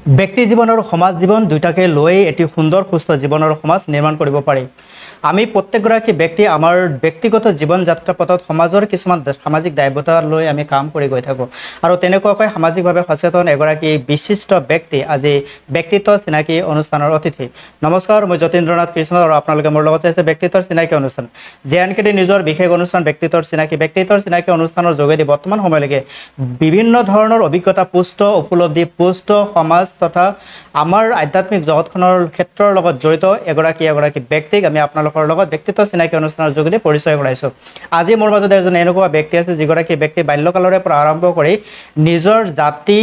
ব্যক্তি জীবন আৰু সমাজ জীবন দুইটাকে লৈ এটি সুন্দৰ সুস্থ জীবন আৰু সমাজ নিৰ্মাণ কৰিব পাৰি। আমি প্ৰত্যেকগৰাকী ব্যক্তি আমাৰ ব্যক্তিগত জীৱন যাত্ৰা পথত সমাজৰ কিছুমান সামাজিক দায়বদ্ধতা লৈ আমি কাম কৰি গৈ থাকোঁ আৰু তেনেকুৱাকৈ সামাজিকভাৱে সচেতন এগৰাকী বিশিষ্ট ব্যক্তি আজি ব্যক্তিত্ব চিনাকি অনুষ্ঠানৰ অতিথি। নমস্কাৰ, মই যতীন্দ্ৰনাথ কৃষ্ণ আৰু আপোনালোকে মোৰ লগত আছে ব্যক্তিত্বৰ চিনাকি অনুষ্ঠান। JNKT নিজৰ বিশেষ অনুষ্ঠান ব্যক্তিত্বৰ চিনাকি অনুষ্ঠানৰ যোগেদি বৰ্তমান সময়লৈকে বিভিন্ন ধৰণৰ অভিজ্ঞতা পুষ্ট উপলব্ধি পুষ্ট সমাজ তথা আমাৰ আধ্যাত্মিক জগতখনৰ ক্ষেত্ৰৰ লগত জড়িত এগৰাকী ব্যক্তিক আমি আপোনালোকৰ লগত ব্যক্তিত্ব চিনাকি অনুষ্ঠানৰ যোগেদি পৰিচয় কৰাইছোঁ। আজি মোৰ মাজত এজন এনেকুৱা ব্যক্তি আছে যিগৰাকী ব্যক্তি বাল্যকালৰে পৰা আৰম্ভ কৰি নিজৰ জাতি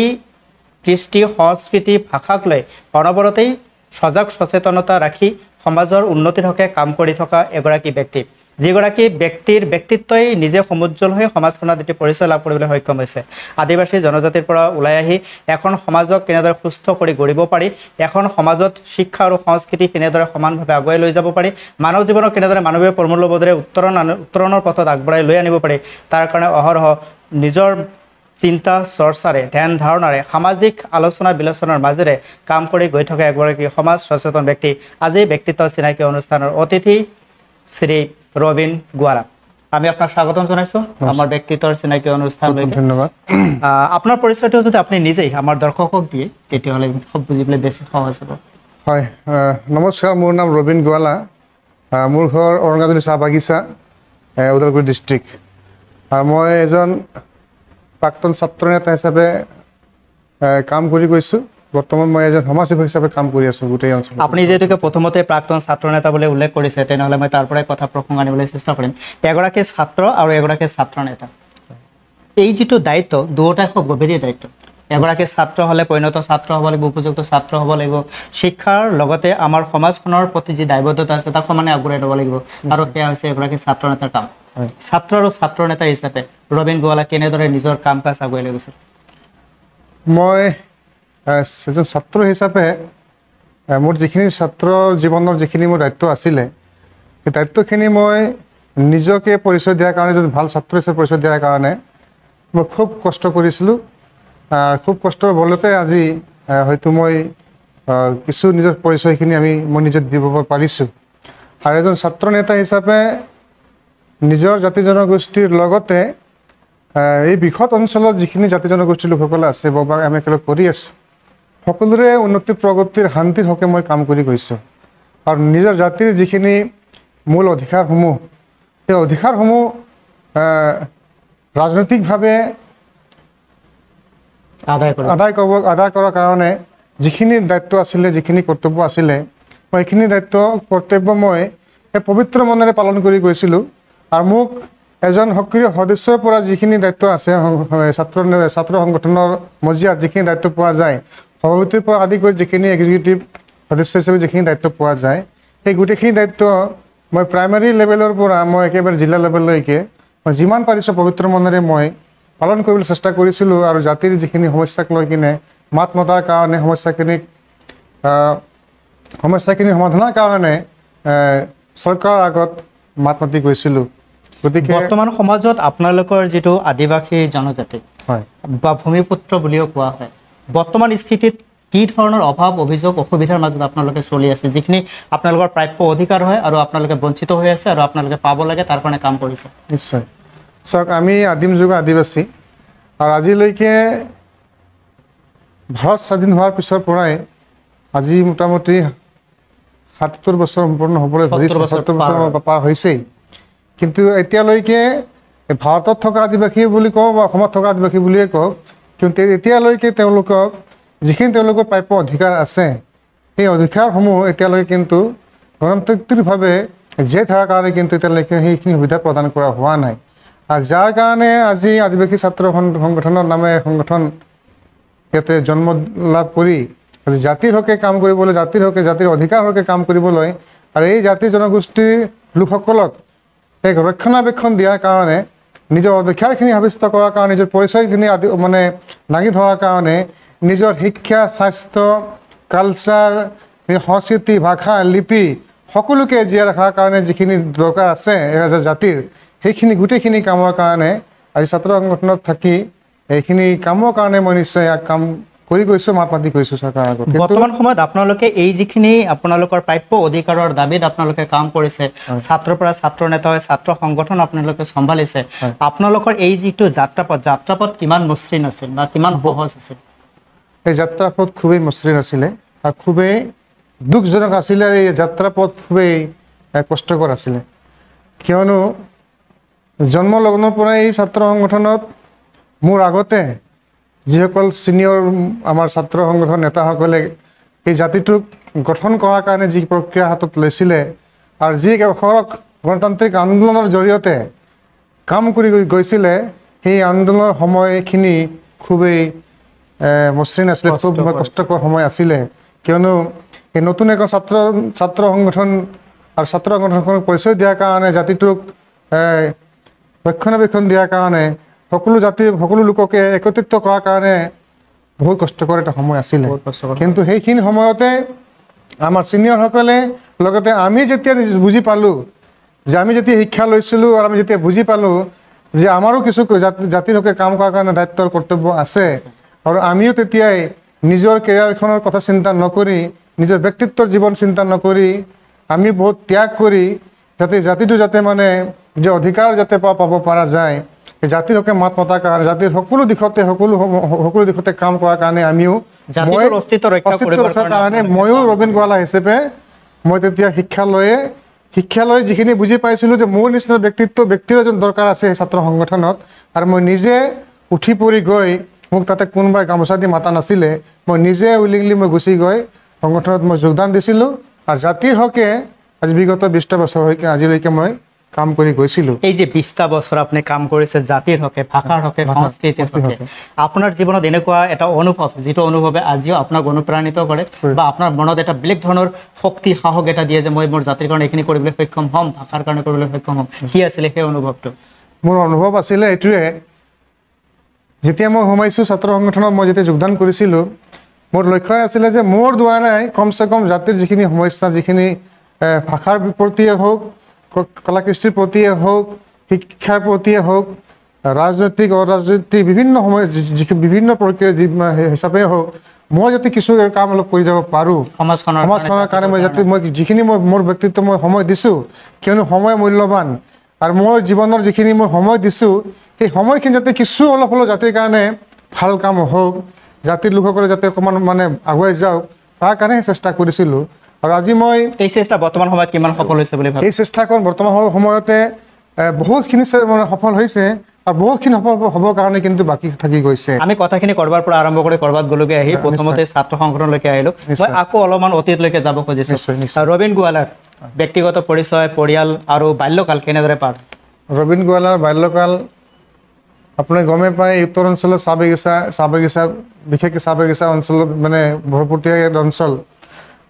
কৃষ্টি সংস্কৃতি ভাষাক লৈ অনবৰতেই সজাগ সচেতনতা ৰাখি সমাজৰ উন্নতিৰ হকে কাম কৰি থকা এগৰাকী ব্যক্তি, যিগৰাকী ব্যক্তিৰ ব্যক্তিত্বই নিজে সমুজ্জ্বল হৈ সমাজখনত এটি পৰিচয় লাভ কৰিবলৈ সক্ষম হৈছে। আদিবাসী জনজাতিৰ পৰা ওলাই আহি এখন সমাজক কেনেদৰে সুস্থ কৰি গঢ়িব পাৰি, এখন সমাজত শিক্ষা আৰু সংস্কৃতি কেনেদৰে সমানভাৱে আগুৱাই লৈ যাব পাৰি, মানৱ জীৱনক কেনেদৰে মানৱীয় প্ৰমূল্যবোধেৰে উত্তৰণৰ পথত আগবঢ়াই লৈ আনিব পাৰি, তাৰ কাৰণে অহৰহ নিজৰ চিন্তা চৰ্চাৰে ধ্যান ধাৰণাৰে সামাজিক আলোচনা বিলোচনাৰ মাজেৰে কাম কৰি গৈ থকা এগৰাকী সমাজ সচেতন ব্যক্তি আজি ব্যক্তিত্ব চিনাকি অনুষ্ঠানৰ অতিথি শ্ৰী ৰবীন গোৱালা। আমি আপোনাক স্বাগতম জনাইছোঁ আমাৰ ব্যক্তিত্বৰ চিনাকি অনুষ্ঠানলৈ। ধন্যবাদ। আপোনাৰ পৰিচয়টো যদি আপুনি নিজেই আমাৰ দৰ্শকক দিয়ে তেতিয়াহ'লে বুজিবলৈ বেছি সহজ হ'ব। হয়, নমস্কাৰ, মোৰ নাম ৰবীন গোৱালা। মোৰ ঘৰ অৰংগাজলি চাহ বাগিচা, ওদালগুৰি ডিষ্ট্ৰিক্ট। আৰু মই এজন প্ৰাক্তন ছাত্ৰ নেতা হিচাপে কাম কৰি গৈছোঁ। বৰ্তমান মই এজন সমাজসেৱক হিচাপে কাম কৰি আছোঁ গোটেই অঞ্চলত। আপুনি যিহেতুকে প্ৰথমতে প্ৰাক্তন ছাত্ৰ নেতা বুলি উল্লেখ কৰিছে, তেনেহ'লে মই তাৰ পৰাই কথা প্ৰসংগ আনিবলৈ চেষ্টা কৰিম। এগৰাকী ছাত্ৰ আৰু এগৰাকী ছাত্ৰ নেতা, এই যিটো দায়িত্ব দুয়োটাই খুব গভীৰ দায়িত্ব। এগৰাকী ছাত্ৰ হ'লে পৰিণত ছাত্ৰ হ'ব লাগিব, উপযুক্ত ছাত্ৰ হ'ব লাগিব, শিক্ষাৰ লগতে আমাৰ সমাজখনৰ প্ৰতি যি দায়বদ্ধতা আছে তাক সমানে আগুৱাই ল'ব লাগিব, আৰু সেয়া হৈছে এগৰাকী ছাত্ৰ নেতাৰ কাম। ছাত্ৰ আৰু ছাত্ৰ নেতা হিচাপে ৰবীন গোৱালা কেনেদৰে নিজৰ কাম কাজ আগুৱাই লৈ গৈছে? মই এজন ছাত্ৰ হিচাপে মোৰ যিখিনি ছাত্ৰ জীৱনৰ যিখিনি মোৰ দায়িত্ব আছিলে, সেই দায়িত্বখিনি মই নিজকে পৰিচয় দিয়াৰ কাৰণে, এজন ভাল ছাত্ৰ হিচাপে পৰিচয় দিয়াৰ কাৰণে মই খুব কষ্ট কৰিছিলোঁ। খুব কষ্টৰ বলতে আজি হয়তো মই কিছু নিজৰ পৰিচয়খিনি মই নিজে দিব পাৰিছোঁ। আৰু এজন ছাত্ৰ নেতা হিচাপে নিজৰ জাতি জনগোষ্ঠীৰ লগতে এই বৃহৎ অঞ্চলত যিখিনি জাতি জনগোষ্ঠীৰ লোকসকল আছে বা আমি একেলগে কৰি আছোঁ, সকলোৰে উন্নতি প্ৰগতিৰ শান্তিৰ হকে মই কাম কৰি গৈছোঁ। আৰু নিজৰ জাতিৰ যিখিনি মূল অধিকাৰসমূহ, সেই অধিকাৰসমূহ ৰাজনৈতিকভাৱে আদায় কৰাৰ কাৰণে যিখিনি দায়িত্ব আছিলে, যিখিনি কৰ্তব্য আছিলে, মই সেইখিনি দায়িত্ব কৰ্তব্য মই সেই পবিত্ৰ মনেৰে পালন কৰি গৈছিলোঁ। আৰু মোক এজন সক্ৰিয় সদস্যৰ পৰা যিখিনি দায়িত্ব আছে, ছাত্ৰ সংগঠনৰ মজিয়াত যিখিনি দায়িত্ব পোৱা যায়, সভাপতিৰ পৰা আদি কৰি যিখিনি এক্সিকিউটিভ সদস্য হিচাপে যিখিনি দায়িত্ব পোৱা যায়, সেই গোটেইখিনি দায়িত্ব মই প্ৰাইমাৰী লেভেলৰ পৰা মই একেবাৰে জিলা লেভেললৈকে মই যিমান পাৰিছোঁ পবিত্ৰ মনেৰে মই পালন কৰিবলৈ চেষ্টা কৰিছিলোঁ। আৰু জাতিৰ যিখিনি সমস্যাক লৈ কিনে মাত মতাৰ কাৰণে, সমস্যাখিনি সমাধানৰ কাৰণে চৰকাৰৰ আগত মাত মাতি গৈছিলোঁ। গতিকে বৰ্তমান সমাজত আপোনালোকৰ যিটো আদিবাসী জনজাতি হয় বা ভূমিপুত্ৰ বুলিও কোৱা হয়, বৰ্তমান স্থিতিত কি ধৰণৰ অভাৱ অভিযোগ অসুবিধাৰ মাজত আপোনালোকে চলি আছে, যিখিনি আপোনালোকৰ প্ৰাপ্য অধিকাৰ হয় আৰু আপোনালোকে বঞ্চিত হৈ আছে আৰু আপোনালোকে পাব লাগে, তাৰ কাৰণে কাম কৰিছে? নিশ্চয়। চাওক, আমি আদিম যুগৰ আদিবাসী, আৰু আজিলৈকে ভাৰত স্বাধীন হোৱাৰ পিছৰ পৰাই আজি মোটামুটি ৭০ বছৰ সম্পূৰ্ণ হ'বলৈ ধৰিছে, ৭০ বছৰ পাৰ হৈছেই। কিন্তু এতিয়ালৈকে ভাৰতত থকা আদিবাসী বুলি কওঁ বা অসমত থকা আদিবাসী বুলিয়ে কওক, কিন্তু এতিয়ালৈকে তেওঁলোকক যিখিনি তেওঁলোকৰ প্ৰাপ্য অধিকাৰ আছে, সেই অধিকাৰসমূহ এতিয়ালৈকে কিন্তু গণতান্ত্ৰিকভাৱে জীয়াই থকাৰ কাৰণে কিন্তু এতিয়ালৈকে সেইখিনি সুবিধা প্ৰদান কৰা হোৱা নাই। আৰু যাৰ কাৰণে আজি আদিবাসী ছাত্ৰ সংগঠনৰ নামে সংগঠন ইয়াতে জন্ম লাভ কৰি আজি জাতিৰ হকে কাম কৰিবলৈ, জাতিৰ অধিকাৰ হকে কাম কৰিবলৈ, আৰু এই জাতি জনগোষ্ঠীৰ লোকসকলক এক ৰক্ষণাবেক্ষণ দিয়াৰ কাৰণে, নিজৰ অধিকাৰখিনি সাব্যস্ত কৰাৰ কাৰণে, নিজৰ পৰিচয়খিনি দাঙি ধৰাৰ কাৰণে, নিজৰ শিক্ষা, স্বাস্থ্য, কালচাৰ, সংস্কৃতি, ভাষা, লিপি সকলোকে জীয়াই ৰখাৰ কাৰণে যিখিনি দৰকাৰ আছে জাতিৰ, সেইখিনি গোটেইখিনি কামৰ কাৰণে আজি ছাত্ৰ সংগঠনত থাকি এইখিনি কামৰ কাৰণে মই নিশ্চয় কাম কৰি গৈছোঁ, মাত মাতি গৈছোঁ চৰকাৰৰ আগত। কিন্তু বৰ্তমান সময়ত আপোনালোকে এই যিখিনি আপোনালোকৰ প্ৰাপ্য অধিকাৰৰ দাবীত আপোনালোকে কাম কৰিছে, ছাত্ৰৰ পৰা ছাত্ৰ নেতা হৈ ছাত্ৰ সংগঠন আপোনালোকে চম্ভালিছে, আপোনালোকৰ এই যিটো যাত্ৰাপথ কিমান মসৃণ আছিল বা কিমান সহজ আছিল? এই যাত্ৰাপথ খুবেই মসৃণ আছিলে আৰু খুবেই দুখজনক আছিলে। আৰু এই যাত্ৰাপথ খুবেই কষ্টকৰ আছিলে, কিয়নো জন্মলগ্নৰ পৰাই এই ছাত্ৰ সংগঠনত মোৰ আগতে যিসকল ছিনিয়ৰ আমাৰ ছাত্ৰ সংগঠন নেতাসকলে এই জাতিটোক গঠন কৰাৰ কাৰণে যি প্ৰক্ৰিয়া হাতত লৈছিলে আৰু যি গণতান্ত্ৰিক আন্দোলনৰ জৰিয়তে কাম কৰি গৈছিলে, সেই আন্দোলনৰ সময়খিনি খুবেই মসৃণ আছিলে, খুব কষ্টকৰ সময় আছিলে। কিয়নো এই নতুন এখন ছাত্ৰ সংগঠন আৰু ছাত্ৰ সংগঠনখনক পৰিচয় দিয়াৰ কাৰণে, জাতিটোক ৰক্ষণাবেক্ষণ দিয়াৰ কাৰণে, সকলো লোককে একত্ৰিত কৰাৰ কাৰণে বহুত কষ্টকৰ এটা সময় আছিলে। কিন্তু সেইখিনি সময়তে আমাৰ ছিনিয়ৰসকলে লগতে আমি যেতিয়া বুজি পালোঁ যে আমি যেতিয়া শিক্ষা লৈছিলোঁ আৰু আমি যেতিয়া বুজি পালোঁ যে আমাৰো কিছু জাতিৰ হকে কাম কৰাৰ কাৰণে দায়িত্বৰ কৰ্তব্য আছে, আৰু আমিও তেতিয়াই নিজৰ কেৰিয়াৰখনৰ কথা চিন্তা নকৰি, নিজৰ ব্যক্তিত্বৰ জীৱন চিন্তা নকৰি, আমি বহুত ত্যাগ কৰি জাতিটো যাতে মানে যে অধিকাৰ যাতে পাব পৰা যায়, জাতিৰ হকে মাত মতাৰ কাৰণে, জাতিৰ সকলো দিশতে কাম কৰাৰ কাৰণে আমিও অস্তিত্ব ৰক্ষাৰ কাৰণে ময়ো ৰবীন গোৱালা হিচাপে মই তেতিয়া শিক্ষা লৈ যিখিনি বুজি পাইছিলোঁ যে মোৰ নিচিনা ব্যক্তিৰ এজন দৰকাৰ আছে ছাত্ৰ সংগঠনত, আৰু মই নিজে উঠি পৰি গৈ, মোক তাতে কোনোবাই গামোচা দি মাতা নাছিলে, মই নিজে উইলিংলি মই গুচি গৈ সংগঠনত মই যোগদান দিছিলোঁ। আৰু জাতিৰ হকে আজি বিগত 20টা বছৰ আজিলৈকে মই কাম কৰি গৈছিলোঁ। এই যে 20টা বছৰ আপুনি কাম কৰিছে জাতিৰ হকে, ভাষাৰ হকে, সংস্কৃতিৰ হকে, আপোনাৰ জীৱনত এনেকুৱা এটা অনুভৱ যিটো অনুভৱে আজিও আপোনাক অনুপ্ৰাণিত কৰে বা আপোনাৰ মনত এটা বেলেগ ধৰণৰ শক্তি সাহস এটা দিয়ে যে মই মোৰ জাতিৰ কাৰণে এইখিনি কৰিবলৈ সক্ষম হ'ম, ভাষাৰ কাৰণে কৰিবলৈ সক্ষম হ'ম? কি আছিলে সেই অনুভৱটো? মোৰ অনুভৱ আছিলে এইটোৱে, যেতিয়া মই সোমাইছোঁ ছাত্ৰ সংগঠনত, মই যেতিয়া যোগদান কৰিছিলোঁ, মোৰ লক্ষ্য আছিলে যে মোৰ দ্বাৰাই কমচে কম জাতিৰ যিখিনি সমস্যা, যিখিনি ভাষাৰ প্ৰতিয়ে হওক, কলা কৃষ্টিৰ প্ৰতিয়ে হওক, শিক্ষাৰ প্ৰতিয়ে হওক, ৰাজনৈতিক অৰাজনৈতিক বিভিন্ন প্ৰক্ৰিয়া হিচাপে হওক, মই যাতে কিছু কাম অলপ কৰি যাব পাৰোঁ সমাজখনৰ কাৰণে, মই যিখিনি মোৰ ব্যক্তিত্ব মই সময় দিছোঁ, কিয়নো সময় মূল্যৱান, আৰু মোৰ জীৱনৰ যিখিনি মই সময় দিছোঁ, সেই সময়খিনি যাতে কিছু অলপ হ'লেও জাতিৰ কাৰণে ভাল কাম হওক, জাতিৰ লোকসকলে যাতে অকণমান মানে আগুৱাই যাওক, তাৰ কাৰণে চেষ্টা কৰিছিলোঁ। আৰু আজি মই এই চেষ্টা বৰ্তমান সময়ত কিমান সফল হৈছে বুলি ভাবে? এই চেষ্টাখন বৰ্তমান সময়তে বহুতখিনি মানে সফল হৈছে, আৰু বহুতখিনি হ'বৰ কাৰণে কিন্তু বাকী থাকি গৈছে। আমি কথাখিনি কৰবাৰ পৰা আৰম্ভ কৰি কৰবাত গ'লোগে আহি প্ৰথমতে ছাত্ৰ সংগঠনলৈকে আহিলোঁ, মই আকৌ অলপমান অতীতলৈকে যাব খুজিছোঁ। ৰবীন গোৱালাৰ ব্যক্তিগত পৰিচয়, পৰিয়াল আৰু বাল্যকাল কেনেদৰে পাৰ? ৰবীন গোৱালাৰ বাল্যকাল আপুনি গমে পায়, উত্তৰ অঞ্চলৰ চাহ বাগিচা বিশেষকৈ চাহ বাগিচা অঞ্চলত মানে ভৰপূৰতীয়া অঞ্চল।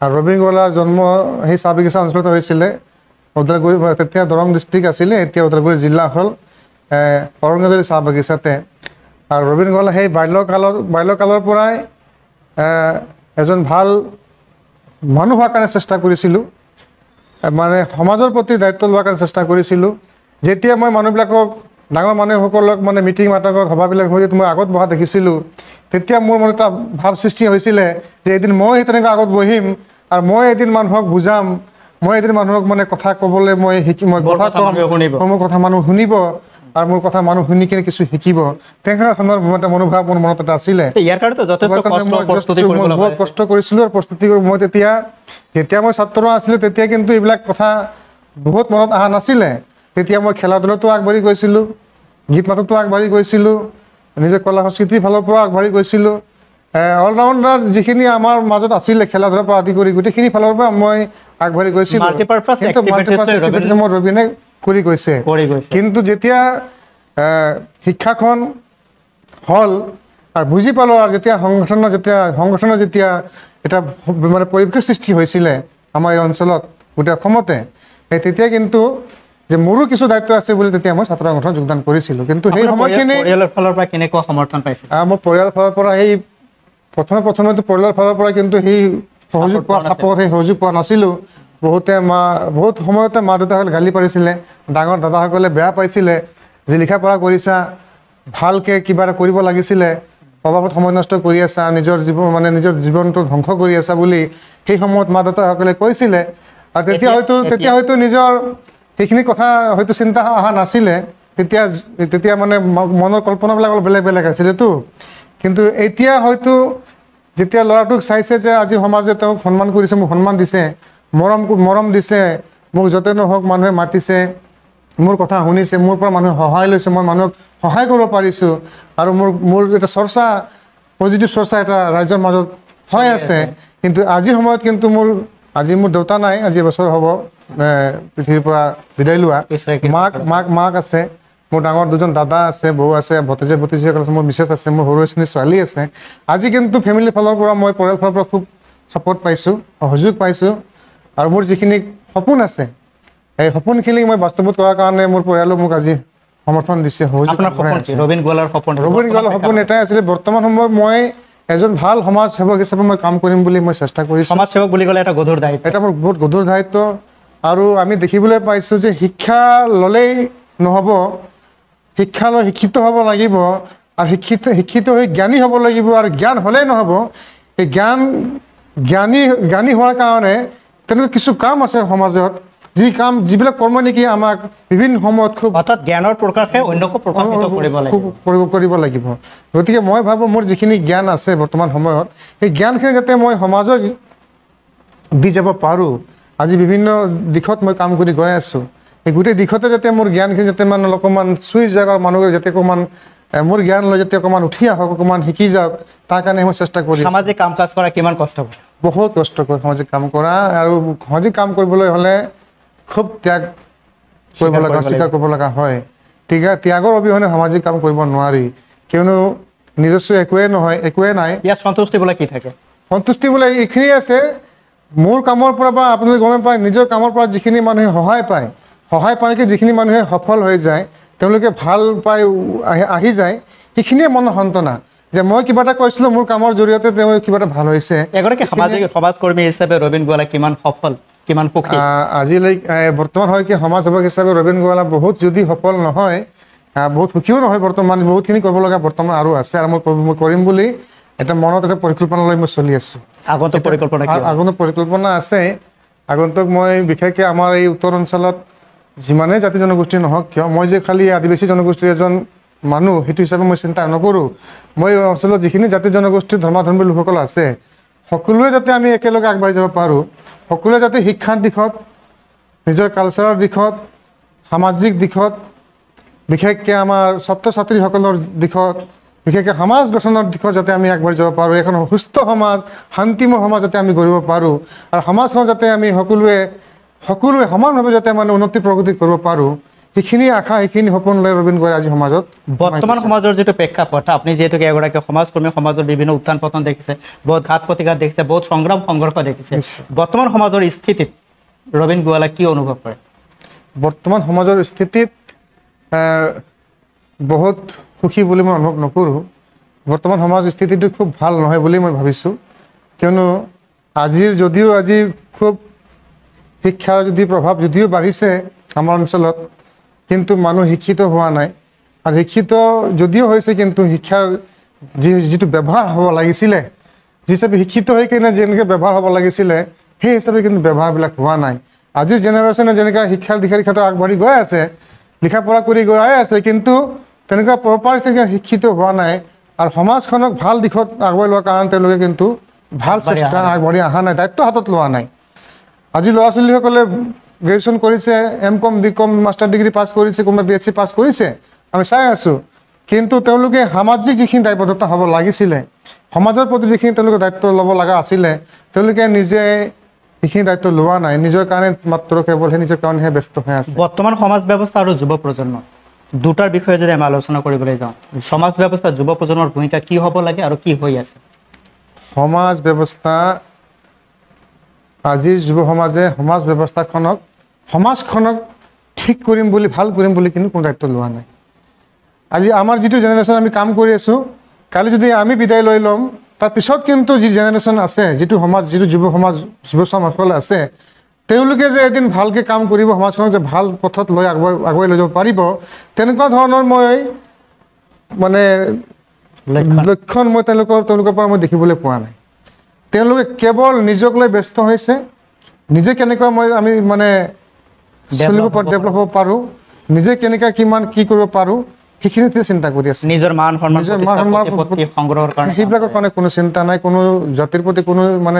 আৰু ৰবীন গোৱালাৰ জন্ম সেই চাহ বাগিচা অঞ্চলতে হৈছিলে। ওদালগুৰি, তেতিয়া দৰং ডিষ্ট্ৰিক্ট আছিলে, এতিয়া ওদালগুৰি জিলা হ'ল, অৰংগজলি চাহ বাগিচাতে। আৰু ৰবীন গোৱালা সেই বাল্যকালৰ পৰাই এজন ভাল মানুহ হোৱাৰ কাৰণে চেষ্টা কৰিছিলোঁ, মানে সমাজৰ প্ৰতি দায়িত্ব লোৱাৰ কাৰণে চেষ্টা কৰিছিলোঁ। যেতিয়া মই মানুহবিলাকক, ডাঙৰ মানুহসকলক মানে মিটিং মাতকত সভাবিলাক হৈ মই আগত বহা দেখিছিলোঁ, তেতিয়া মোৰ মনত এটা ভাৱ সৃষ্টি হৈছিলে যে এদিন মই তেনেকৈ আগত বহিম, আৰু মই এদিন মানুহক বুজাম, মই এদিন মানুহক মানে কথা ক'বলৈ মই কথা ক'ম, মোৰ কথা মানুহ শুনিব, আৰু মোৰ কথা মানুহ শুনি কিনে কিছু শিকিব, তেনেকুৱা ধৰণৰ এটা মনোভাৱ মোৰ মনত এটা আছিলে। বহুত কষ্ট কৰিছিলোঁ আৰু প্ৰস্তুতি কৰি মই যেতিয়া মই ছাত্ৰ আছিলোঁ, তেতিয়া কিন্তু এইবিলাক কথা বহুত মনত অহা নাছিলে। তেতিয়া মই খেলা ধূলাতো আগবাঢ়ি গৈছিলোঁ, গীত মাততো আগবাঢ়ি গৈছিলোঁ, নিজৰ কলা সংস্কৃতিৰ ফালৰ পৰা আগবাঢ়ি গৈছিলোঁ। অলৰাউণ্ডাৰ যিখিনি আমাৰ মাজত আছিলে, খেলা ধূলাৰ পৰা আদি কৰি গোটেইখিনি ফালৰ পৰা মই আগবাঢ়ি গৈছিলোঁ। মোৰ ৰবীনে কৰি গৈছে। কিন্তু যেতিয়া শিক্ষাখন হ'ল আৰু বুজি পালোঁ, আৰু যেতিয়া সংগঠনৰ যেতিয়া এটা মানে পৰিৱেশৰ সৃষ্টি হৈছিলে আমাৰ এই অঞ্চলত, গোটেই অসমতে, তেতিয়া কিন্তু যে মোৰো কিছু দায়িত্ব আছে বুলি তেতিয়া মই ছাত্ৰ সংগঠনত যোগদান কৰিছিলোঁ। কিন্তু সেই সময়খিনি পৰিয়ালৰ ফালৰ পৰা কেনেকুৱা সমৰ্থন পাইছে? মোৰ পৰিয়ালৰ ফালৰ পৰা সেই প্ৰথমেতো পৰিয়ালৰ ফালৰ পৰা কিন্তু সেই সহযোগ পোৱা নাছিলোঁ। বহুত সময়তে মা দেউতাসকলে গালি পাৰিছিলে, ডাঙৰ দাদাসকলে বেয়া পাইছিলে যে লিখা পঢ়া কৰিছা, ভালকৈ কিবা এটা কৰিব লাগিছিলে, অভাৱত সময় নষ্ট কৰি আছা, নিজৰ জীৱন মানে নিজৰ জীৱনটো ধ্বংস কৰি আছা বুলি সেই সময়ত মা দেউতাসকলে কৈছিলে। আৰু তেতিয়া হয়তো নিজৰ সেইখিনি কথা হয়তো চিন্তা অহা নাছিলে, তেতিয়া মানে মনৰ কল্পনাবিলাক অলপ বেলেগ বেলেগ আছিলেতো। কিন্তু এতিয়া হয়তো যেতিয়া ল'ৰাটোক চাইছে যে আজি সমাজে তেওঁক সন্মান কৰিছে, মোক সন্মান দিছে, মৰম দিছে, মোক য'তে নহওক মানুহে মাতিছে, মোৰ কথা শুনিছে, মোৰ পৰা মানুহে সহায় লৈছে, মই মানুহক সহায় কৰিব পাৰিছোঁ, আৰু মোৰ এটা চৰ্চা, পজিটিভ চৰ্চা এটা ৰাইজৰ মাজত হৈ আছে। কিন্তু আজিৰ সময়ত কিন্তু মোৰ দেউতা নাই, আজি এবছৰ হ'ব পৃথিৱীৰ পৰা বিদায় লোৱা। মাক আছে, মোৰ ডাঙৰ দুজন দাদা আছে, বৌ আছে, ভতিজীসকল আছে, মোৰ মিছেছ আছে, মোৰ সৰু এজনী ছোৱালী আছে। আজি কিন্তু ফেমিলিৰ ফালৰ পৰা মই পৰিয়ালৰ ফালৰ পৰা খুব ছাপৰ্ট পাইছোঁ, সহযোগ পাইছোঁ। আৰু মোৰ যিখিনি সপোন আছে, এই সপোনখিনি মই বাস্তৱত কৰাৰ কাৰণে মোৰ পৰিয়ালেও মোক আজি সমৰ্থন দিছে, সহযোগ কৰিছে। ৰবীন গোৱালাৰ সপোন এটাই আছিলে, বৰ্তমান সময়ত মই এজন ভাল সমাজ সেৱক হিচাপে মই কাম কৰিম বুলি মই চেষ্টা কৰিছোঁ। সমাজ সেৱক বুলি ক'লে এটা গধুৰ দায়িত্ব, এটা মোৰ বহুত গধুৰ দায়িত্ব। আৰু আমি দেখিবলৈ পাইছোঁ যে শিক্ষা ল'লেই নহ'ব, শিক্ষা লৈ শিক্ষিত হ'ব লাগিব, আৰু শিক্ষিত হৈ জ্ঞানী হ'ব লাগিব। আৰু জ্ঞান হ'লেই নহ'ব, এই জ্ঞানী হোৱাৰ কাৰণে তেনেকুৱা কিছু কাম আছে সমাজত, যিবিলাক কৰ্ম নেকি আমাক বিভিন্ন সময়ত খুব অৰ্থাৎ জ্ঞানৰ প্ৰকাশে অন্যকো প্ৰভাৱিত কৰিব লাগিব। গতিকে মই ভাবোঁ মোৰ যিখিনি জ্ঞান আছে বৰ্তমান সময়ত, সেই জ্ঞানখিনি যাতে মই সমাজত দি যাব পাৰোঁ। আজি বিভিন্ন দিশত মই কাম কৰি গৈ আছোঁ, এই গোটেই দিশতে যাতে মোৰ জ্ঞানখিনি যাতে মানে অকণমান চুই যাওক, আৰু মানুহৰ যাতে অকণমান মোৰ জ্ঞান লৈ যাতে অকণমান উঠি আহক, অকণমান শিকি যাওক, তাৰ কাৰণে মই চেষ্টা কৰি আছোঁ। সামাজিক কাম কাজ কৰা কিমান কষ্ট কৰে? বহুত কষ্ট কৰে সামাজিক কাম কৰা, আৰু সামাজিক কাম কৰিবলৈ হ'লে খুব ত্যাগ কৰিব লগা, স্বীকাৰ কৰিব লগা হয়। ত্যাগৰ অবিহনে সামাজিক কাম কৰিব নোৱাৰি, কিয়নো নিজস্ব একোৱে নাই। ইয়াত সন্তুষ্টি বোলে কি থাকে? সন্তুষ্টি বোলে এইখিনিয়ে আছে, মোৰ কামৰ পৰা বা আপোনালোকে গমে পায়, নিজৰ কামৰ পৰা যিখিনি মানুহে সহায় পায় যিখিনি মানুহে সফল হৈ যায়, তেওঁলোকে ভাল পাই আহি যায়, সেইখিনিয়ে মনৰ সান্তনা যে মই কিবা এটা কৈছিলোঁ, মোৰ কামৰ জৰিয়তে তেওঁ কিবা এটা ভাল হৈছে। এগৰাকী সমাজকৰ্মী হিচাপে ৰবীন গোৱালা কিমান সফল, কিমান সুখী? আজিলৈকে বৰ্তমান হয় কি সমাজ সেৱক হিচাপে ৰবীন গোৱালা বহুত যদি সফল নহয়, বহুত সুখীও নহয়, বৰ্তমান বহুতখিনি কৰিব লগা বৰ্তমান আৰু আছে, আৰু মই কৰিম বুলি এটা মনত এটা পৰিকল্পনা লৈ মই চলি আছোঁ। আগন্তুক পৰিকল্পনা আছে। আগন্তুক মই বিশেষকৈ আমাৰ এই উত্তৰ অঞ্চলত যিমানেই জাতি জনগোষ্ঠী নহওক কিয়, মই যে খালি আদিবাসী জনগোষ্ঠীৰ এজন মানুহ সেইটো হিচাপে মই চিন্তা নকৰোঁ। মই অঞ্চলত যিখিনি জাতি জনগোষ্ঠীৰ ধৰ্মাধৰ্মী লোকসকল আছে, সকলোৱে যাতে আমি একেলগে আগবাঢ়ি যাব পাৰোঁ, সকলোৱে যাতে শিক্ষাৰ দিশত, নিজৰ কালচাৰৰ দিশত, সামাজিক দিশত, বিশেষকৈ আমাৰ ছাত্ৰ ছাত্ৰীসকলৰ দিশত, বিশেষকৈ সমাজ গঠনৰ দিশত যাতে আমি আগবাঢ়ি যাব পাৰোঁ, এখন সুস্থ সমাজ, শান্তিময় সমাজ যাতে আমি গঢ়িব পাৰোঁ, আৰু সমাজখন যাতে আমি সকলোৱে সমানভাৱে যাতে মানে উন্নতি প্ৰগতি কৰিব পাৰোঁ, সেইখিনি আশা, সেইখিনি সপোন লৈ ৰবীন গোৱালাই আজি সমাজত বৰ্তমান সমাজৰ যিটো প্ৰেক্ষাপট, আপুনি যিহেতুকে এগৰাকী সমাজকৰ্মী, সমাজৰ বিভিন্ন উত্থান পতন দেখিছে, বহুত ঘাত প্ৰতিঘাত দেখিছে, বহুত সংগ্ৰাম সংঘৰ্ষ দেখিছে, বৰ্তমান সমাজৰ স্থিতিত ৰবীন গোৱালাই কি অনুভৱ কৰে? বৰ্তমান সমাজৰ স্থিতিত বহুত সুখী বুলি মই অনুভৱ নকৰোঁ। বৰ্তমান সমাজ স্থিতিটো খুব ভাল নহয় বুলি মই ভাবিছোঁ, কিয়নো আজি খুব শিক্ষাৰ প্ৰভাৱ যদিও বাঢ়িছে আমাৰ অঞ্চলত, কিন্তু মানুহ শিক্ষিত হোৱা নাই। আৰু শিক্ষিত যদিও হৈছে, কিন্তু শিক্ষাৰ যিটো ব্যৱহাৰ হ'ব লাগিছিলে, যি হিচাপে শিক্ষিত হৈ কিনে যেনেকৈ ব্যৱহাৰ হ'ব লাগিছিলে, সেই হিচাপে কিন্তু ব্যৱহাৰবিলাক হোৱা নাই। আজিৰ জেনেৰেশ্যনে যেনেকৈ শিক্ষাৰ ক্ষেত্ৰত আগবাঢ়ি গৈ আছে, লিখা পঢ়া কৰি গৈ আছে, কিন্তু তেনেকুৱা প্ৰপাৰ শিক্ষিত হোৱা নাই। আৰু সমাজখনক ভাল দিশত আগুৱাই লোৱাৰ কাৰণে তেওঁলোকে কিন্তু ভাল চেষ্টা আগবাঢ়ি অহা নাই, দায়িত্ব হাতত লোৱা নাই। আজি ল'ৰা ছোৱালীসকলে গ্ৰেজুৱেশ্যন কৰিছে, MCom BCom master degree pass কৰিছে, কোনোবা BSc পাছ কৰিছে, আমি চাই আছোঁ। কিন্তু তেওঁলোকে সামাজিক যিখিনি দায়বদ্ধতা হ'ব লাগিছিলে, সমাজৰ প্ৰতি যিখিনি তেওঁলোকে দায়িত্ব ল'ব লগা আছিলে, তেওঁলোকে নিজে সেইখিনি দায়িত্ব লোৱা নাই। নিজৰ কাৰণে মাত্ৰ কেৱল নিজৰ কাৰণেহে ব্যস্ত হৈ আছে। বৰ্তমান সমাজ ব্যৱস্থা আৰু যুৱ প্ৰজন্ম দুটাৰ বিষয়ে যদি আমি আলোচনা কৰিবলৈ যাওঁ, সমাজ ব্যৱস্থা যুৱ প্ৰজন্মৰ ভূমিকা কি হ'ব লাগে আৰু কি হৈ আছে? সমাজ ব্যৱস্থা, আজিৰ যুৱ সমাজে সমাজখনক ঠিক কৰিম বুলি, ভাল কৰিম বুলি কিন্তু কোনো দায়িত্ব লোৱা নাই। আজি আমাৰ যিটো জেনেৰেশ্যন আমি কাম কৰি আছোঁ, কালি যদি আমি বিদায় লৈ ল'ম, তাৰপিছত কিন্তু যি জেনেৰেশ্যন আছে, যিটো যুৱ সমাজসকল আছে, তেওঁলোকে যে এদিন ভালকৈ কাম কৰিব, সমাজখনক যে ভাল পথত আগুৱাই লৈ যাব পাৰিব, তেনেকুৱা ধৰণৰ মই মানে লক্ষণ মই তেওঁলোকৰ পৰা মই দেখিবলৈ পোৱা নাই। তেওঁলোকে কেৱল নিজক লৈ ব্যস্ত হৈছে, নিজে কেনেকুৱা আমি মানে ডেভেলপ হ'ব পাৰোঁ, নিজে কেনেকৈ কিমান কি কৰিব পাৰোঁ সেইখিনিতে চিন্তা কৰি আছে। নিজৰ মান সন্মান সংগ্ৰহৰ কাৰণে সেইবিলাকৰ কাৰণে কোনো চিন্তা নাই, কোনো জাতিৰ প্ৰতি কোনো মানে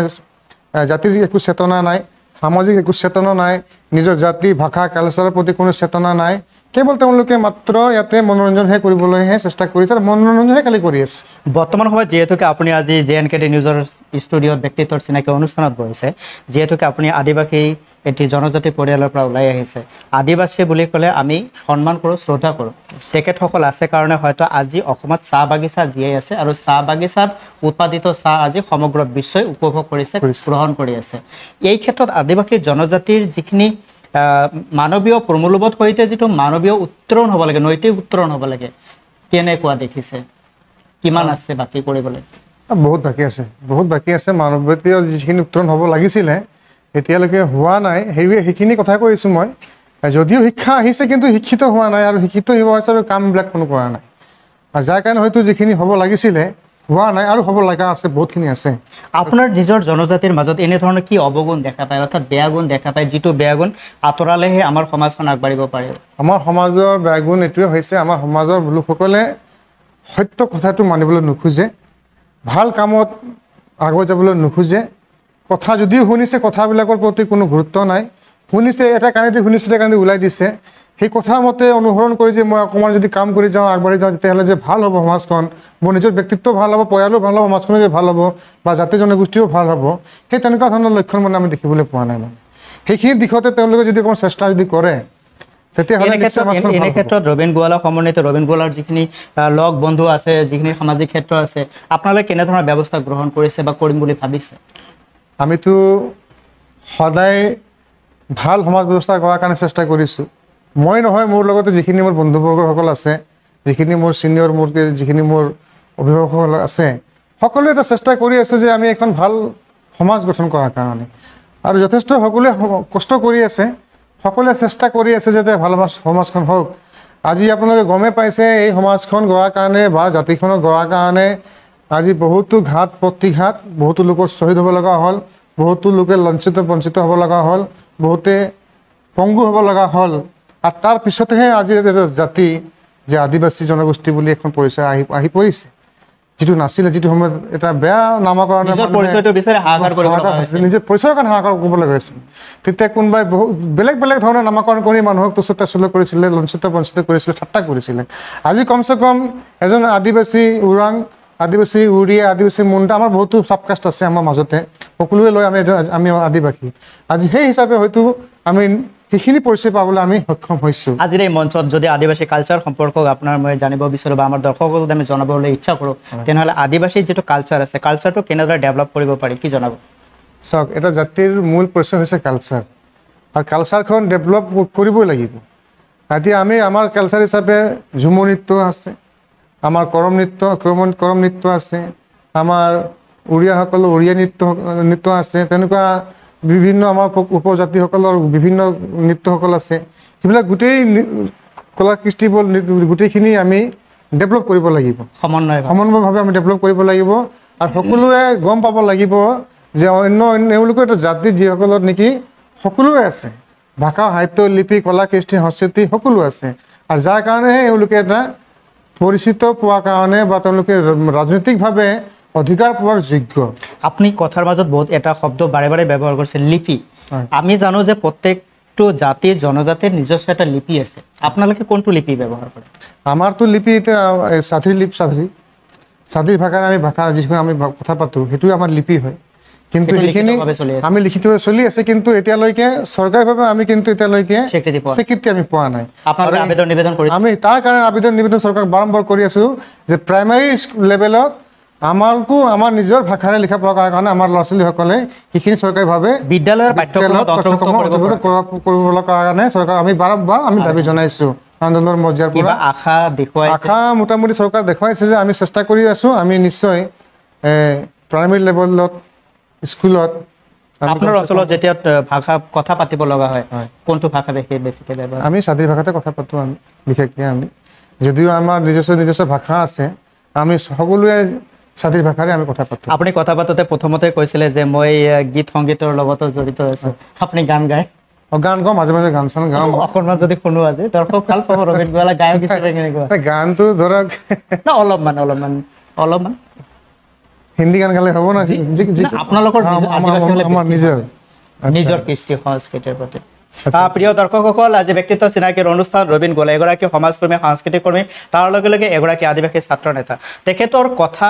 জাতিৰ একো চেতনা নাই, সামাজিক একো চেতনা নাই, নিজৰ জাতি ভাষা কালচাৰৰ প্ৰতি কোনো চেতনা নাই। কেৱল তেওঁলোকে মাত্ৰ ইয়াতে মনোৰঞ্জনহে কৰিবলৈহে চেষ্টা কৰিছে আৰু মনোৰঞ্জনহে খালি কৰি আছে। বৰ্তমান সময়ত যিহেতুকে আপুনি আজি JNKT নিউজৰ ষ্টুডিঅ'ত ব্যক্তিত্বৰ চিনাকি অনুষ্ঠানত বহিছে, যিহেতুকে আপুনি আদিবাসী এটি জনজাতি পৰিয়ালৰ পৰা ওলাই আহিছে, আদিবাসী বুলি ক'লে আমি সন্মান কৰোঁ, শ্ৰদ্ধা কৰোঁ। তেখেতসকল আছে কাৰণে হয়তো আজি অসমত চাহ বাগিচা জীয়াই আছে আৰু চাহ বাগিচাত উৎপাদিত চাহ আজি সমগ্ৰ বিশ্বই উপভোগ কৰিছে, গ্ৰহণ কৰি আছে। এই ক্ষেত্ৰত আদিবাসী জনজাতিৰ যিখিনি মানৱীয় প্ৰমূল্যবোধ সৈতে যিটো মানৱীয় উত্তৰণ হ'ব লাগে, নৈতিক উত্তৰণ হ'ব লাগে, কেনেকুৱা দেখিছে? কিমান আছে বাকী কৰিবলৈ? বহুত বাকী আছে। মানৱীয় যিখিনি উত্তৰণ হ'ব লাগিছিলে এতিয়ালৈকে হোৱা নাই। সেইখিনি কথা কৈছোঁ মই। যদিও শিক্ষা আহিছে কিন্তু শিক্ষিত হোৱা নাই, আৰু শিক্ষিত হোৱা হিচাপে কামবিলাক কোনো কৰা নাই, আৰু যাৰ কাৰণে হয়তো যিখিনি হ'ব লাগিছিলে হোৱা নাই, আৰু হ'ব লগা আছে, বহুতখিনি আছে। আপোনাৰ নিজৰ জনজাতিৰ মাজত এনেধৰণৰ কি অৱগুণ দেখা পায়, অৰ্থাৎ বেয়া গুণ দেখা পায়, যিটো বেয়া গুণ আঁতৰালেহে আমাৰ সমাজখন আগবাঢ়িব পাৰে? আমাৰ সমাজৰ বেয়া গুণ এইটোৱে হৈছে, আমাৰ সমাজৰ লোকসকলে সত্য কথাটো মানিবলৈ নোখোজে, ভাল কামত আগুৱাই যাবলৈ নোখোজে। কথা যদিও শুনিছে কথাবিলাকৰ প্ৰতি কোনো গুৰুত্ব নাই, শুনিছে এটা কাণেদি শুনিছে এটা কাণেদি ওলাই দিছে। সেই কথা মতে অনুসৰণ কৰি যে মই অকণমান যদি কাম কৰি যাওঁ, আগবাঢ়ি যাওঁ, তেতিয়াহ'লে যে ভাল হ'ব সমাজখন, মোৰ নিজৰ ব্যক্তিত্ব ভাল হ'ব, পৰিয়ালো ভাল হ'ব, সমাজখনো যে ভাল হ'ব, বা জাতি জনগোষ্ঠীও ভাল হ'ব, সেই তেনেকুৱা ধৰণৰ লক্ষণ মানে আমি দেখিবলৈ পোৱা নাই। মানে সেইখিনি দিশতে তেওঁলোকে যদি অকণমান চেষ্টা যদি কৰে তেতিয়াহ'লে এনে ক্ষেত্ৰত ৰবীন গোৱালা সমন্বিত ৰবীন গোৱালাৰ যিখিনি লগ বন্ধু আছে, যিখিনি সামাজিক ক্ষেত্ৰ আছে, আপোনালোকে কেনেধৰণৰ ব্যৱস্থা গ্ৰহণ কৰিছে বা কৰিম বুলি ভাবিছে? আমিতো সদায় ভাল সমাজ ব্যৱস্থা কৰাৰ কাৰণে চেষ্টা কৰিছোঁ। মই নহয়, মোৰ লগতে যিখিনি মোৰ বন্ধুবৰ্গসকল আছে, যিখিনি মোৰ ছিনিয়ৰ, যিখিনি মোৰ অভিভাৱকসকল আছে, সকলোৱে এটা চেষ্টা কৰি আছোঁ যে আমি এখন ভাল সমাজ গঠন কৰাৰ কাৰণে, আৰু যথেষ্ট সকলোৱে কষ্ট কৰি আছে, সকলোৱে চেষ্টা কৰি আছে যাতে ভাল সমাজখন হওক। আজি আপোনালোকে গমে পাইছে এই সমাজখন গঢ়াৰ কাৰণে বা জাতিখনক গঢ়াৰ কাৰণে আজি বহুতো ঘাত প্ৰতিঘাত, বহুতো লোকৰ শ্বহীদ হ'ব লগা হ'ল, বহুতো লোকে লঞ্চিত বঞ্চিত হ'ব লগা হ'ল, বহুতে পংগু হ'ব লগা হ'ল, আৰু তাৰ পিছতহে আজি এটা জাতি যে আদিবাসী জনগোষ্ঠী বুলি এখন পৰিচয় আহি পৰিছে, যিটো নাছিলে, যিটো সময়ত এটা বেয়া নামাকৰণ, নিজৰ পৰিচয়ৰ কাৰণে হাহাকাৰ কৰিবলৈ গৈছিল। তেতিয়া কোনোবাই বহুত বেলেগ বেলেগ ধৰণৰ নামাকৰণ কৰি মানুহক তুচ্ছ-তাচ্ছিল্য কৰিছিলে, লঞ্চিত বঞ্চিত কৰিছিলে, ঠাট্টা কৰিছিলে। আজি কমচে কম এজন আদিবাসী ওৰাং, আদিবাসী উৰিয়া, আদিবাসী মুণ্ডা, আমাৰ বহুতো চাবকাষ্ট আছে আমাৰ মাজতে, সকলোৱে লৈ আমি আদিবাসী। আজি সেই হিচাপে হয়তো আমি সেইখিনি পৰিচয় পাবলৈ আমি সক্ষম হৈছোঁ। আজিৰ এই মঞ্চত যদি আদিবাসী কালচাৰ সম্পৰ্কে আপোনাৰ মই জানিব বিচাৰোঁ বা আমাৰ দৰ্শকক যদি আমি জনাবলৈ ইচ্ছা কৰোঁ, তেনেহ'লে আদিবাসীৰ যিটো কালচাৰ আছে, কালচাৰটো কেনেদৰে ডেভেলপ কৰিব পাৰি, কি জনাব? চাওক, এটা জাতিৰ মূল পৰিচয় হৈছে কালচাৰ, আৰু কালচাৰখন ডেভেলপ কৰিবই লাগিব। এতিয়া আমাৰ কালচাৰ হিচাপে ঝুমুৰ নৃত্য আছে, আমাৰ কৰম নৃত্য আছে, আমাৰ উৰিয়াসকলৰ উৰিয়া নৃত্য আছে, তেনেকুৱা বিভিন্ন আমাৰ উপজাতিসকলৰ বিভিন্ন নৃত্যসকল আছে। সেইবিলাক গোটেই কলা কৃষ্টিবল গোটেইখিনি আমি ডেভেলপ কৰিব লাগিব, সমন্বয়ভাৱে আমি ডেভেলপ কৰিব লাগিব। আৰু সকলোৱে গম পাব লাগিব যে এওঁলোকৰ এটা জাতি যিসকলৰ নেকি সকলোৱে আছে, ভাষা, সাহিত্য, লিপি, কলা কৃষ্টি, সংস্কৃতি সকলো আছে, আৰু যাৰ কাৰণেহে এওঁলোকে এটা পৰিচিত পোৱাৰ কাৰণে বা তেওঁলোকে ৰাজনৈতিকভাৱে অধিকাৰ পোৱাৰ যোগ্য। আপুনি কথাৰ মাজত বহুত এটা শব্দ বাৰে বাৰে ব্যৱহাৰ কৰিছে, লিপি। আমি জানো যে প্ৰত্যেকটো জাতিৰ জনজাতিৰ নিজস্ব এটা লিপি আছে, আপোনালোকে কোনটো লিপি ব্যৱহাৰ কৰে? আমাৰতো লিপি এতিয়া সাধী ভাষাৰে আমি যিখন আমি কথা পাতোঁ সেইটোৱে আমাৰ লিপি হয়, কিন্তু সেইখিনি আমি লিখিতভাৱে চলি আছে, কিন্তু এতিয়ালৈকে চৰকাৰীভাৱে আমি কিন্তু এতিয়ালৈকে স্বীকৃতি আমি পোৱা নাই। আমি তাৰ কাৰণে আবেদন নিবেদন চৰকাৰক বাৰম্বাৰ কৰি আছোঁ যে প্ৰাইমাৰী লেভেলত আমাৰ নিজৰ ভাষাৰে লিখা পঢ়াৰ কাৰণে আমাৰ ল'ৰা ছোৱালীসকলে সেইখিনি চৰকাৰীভাৱে বিদ্যালয়ৰ পাঠ্যক্ৰমত কৰিবলৈ কাৰণে চৰকাৰ আমি বাৰম্বাৰ দাবী জনাইছোঁ। আন্দোলনৰ মৰ্যাদাৰ পৰা আশা মোটামুটি চৰকাৰ দেখুৱাইছে যে আমি চেষ্টা কৰি আছোঁ। আমি নিশ্চয় প্ৰাইমেৰী লেভেলত স্কুলত আপোনাৰ অঞ্চলত যেতিয়া ভাষা কথা পাতিব লগা হয়, কোনটো ভাষা বেছিকৈ ব্যৱহাৰ? আমি সাধী ভাষাতে কথা পাতোঁ। আমি বিশেষকৈ যদিও আমাৰ নিজস্ব ভাষা আছে, আমি সকলোৱে স্বাধীন ভাষাৰে আমি কথা পাতোঁ। আপুনি কথা পাতোতে প্ৰথমতে কৈছিলে যে মই গীত সংগীতৰ লগতো জড়িত আছো, আপুনি গান গায়? গান গাওঁ, মাজে মাজে গান চান গাওঁ। অকণমান যদি শুনো আজি দৰ্শক ভাল পাব ৰবীন গোৱালা গায়ক হিচাপে কেনেকুৱা? গানটো ধৰক না অলপমান অলপমান অলপমান হিন্দী গান গালে হ'ব না? আপোনালোকৰ আমাৰ নিজৰ নিজৰ কৃষ্টি সংস্কৃতিৰ প্ৰতি। প্ৰিয় দৰ্শকসকল, আজি ব্যক্তিত্ব চিনাকিৰ অনুষ্ঠান ৰবীন গোৱালা এগৰাকী সমাজকৰ্মী, সাংস্কৃতিক কৰ্মী, তাৰ লগে লগে এগৰাকী আদিবাসী ছাত্ৰ নেতা। তেখেতৰ কথা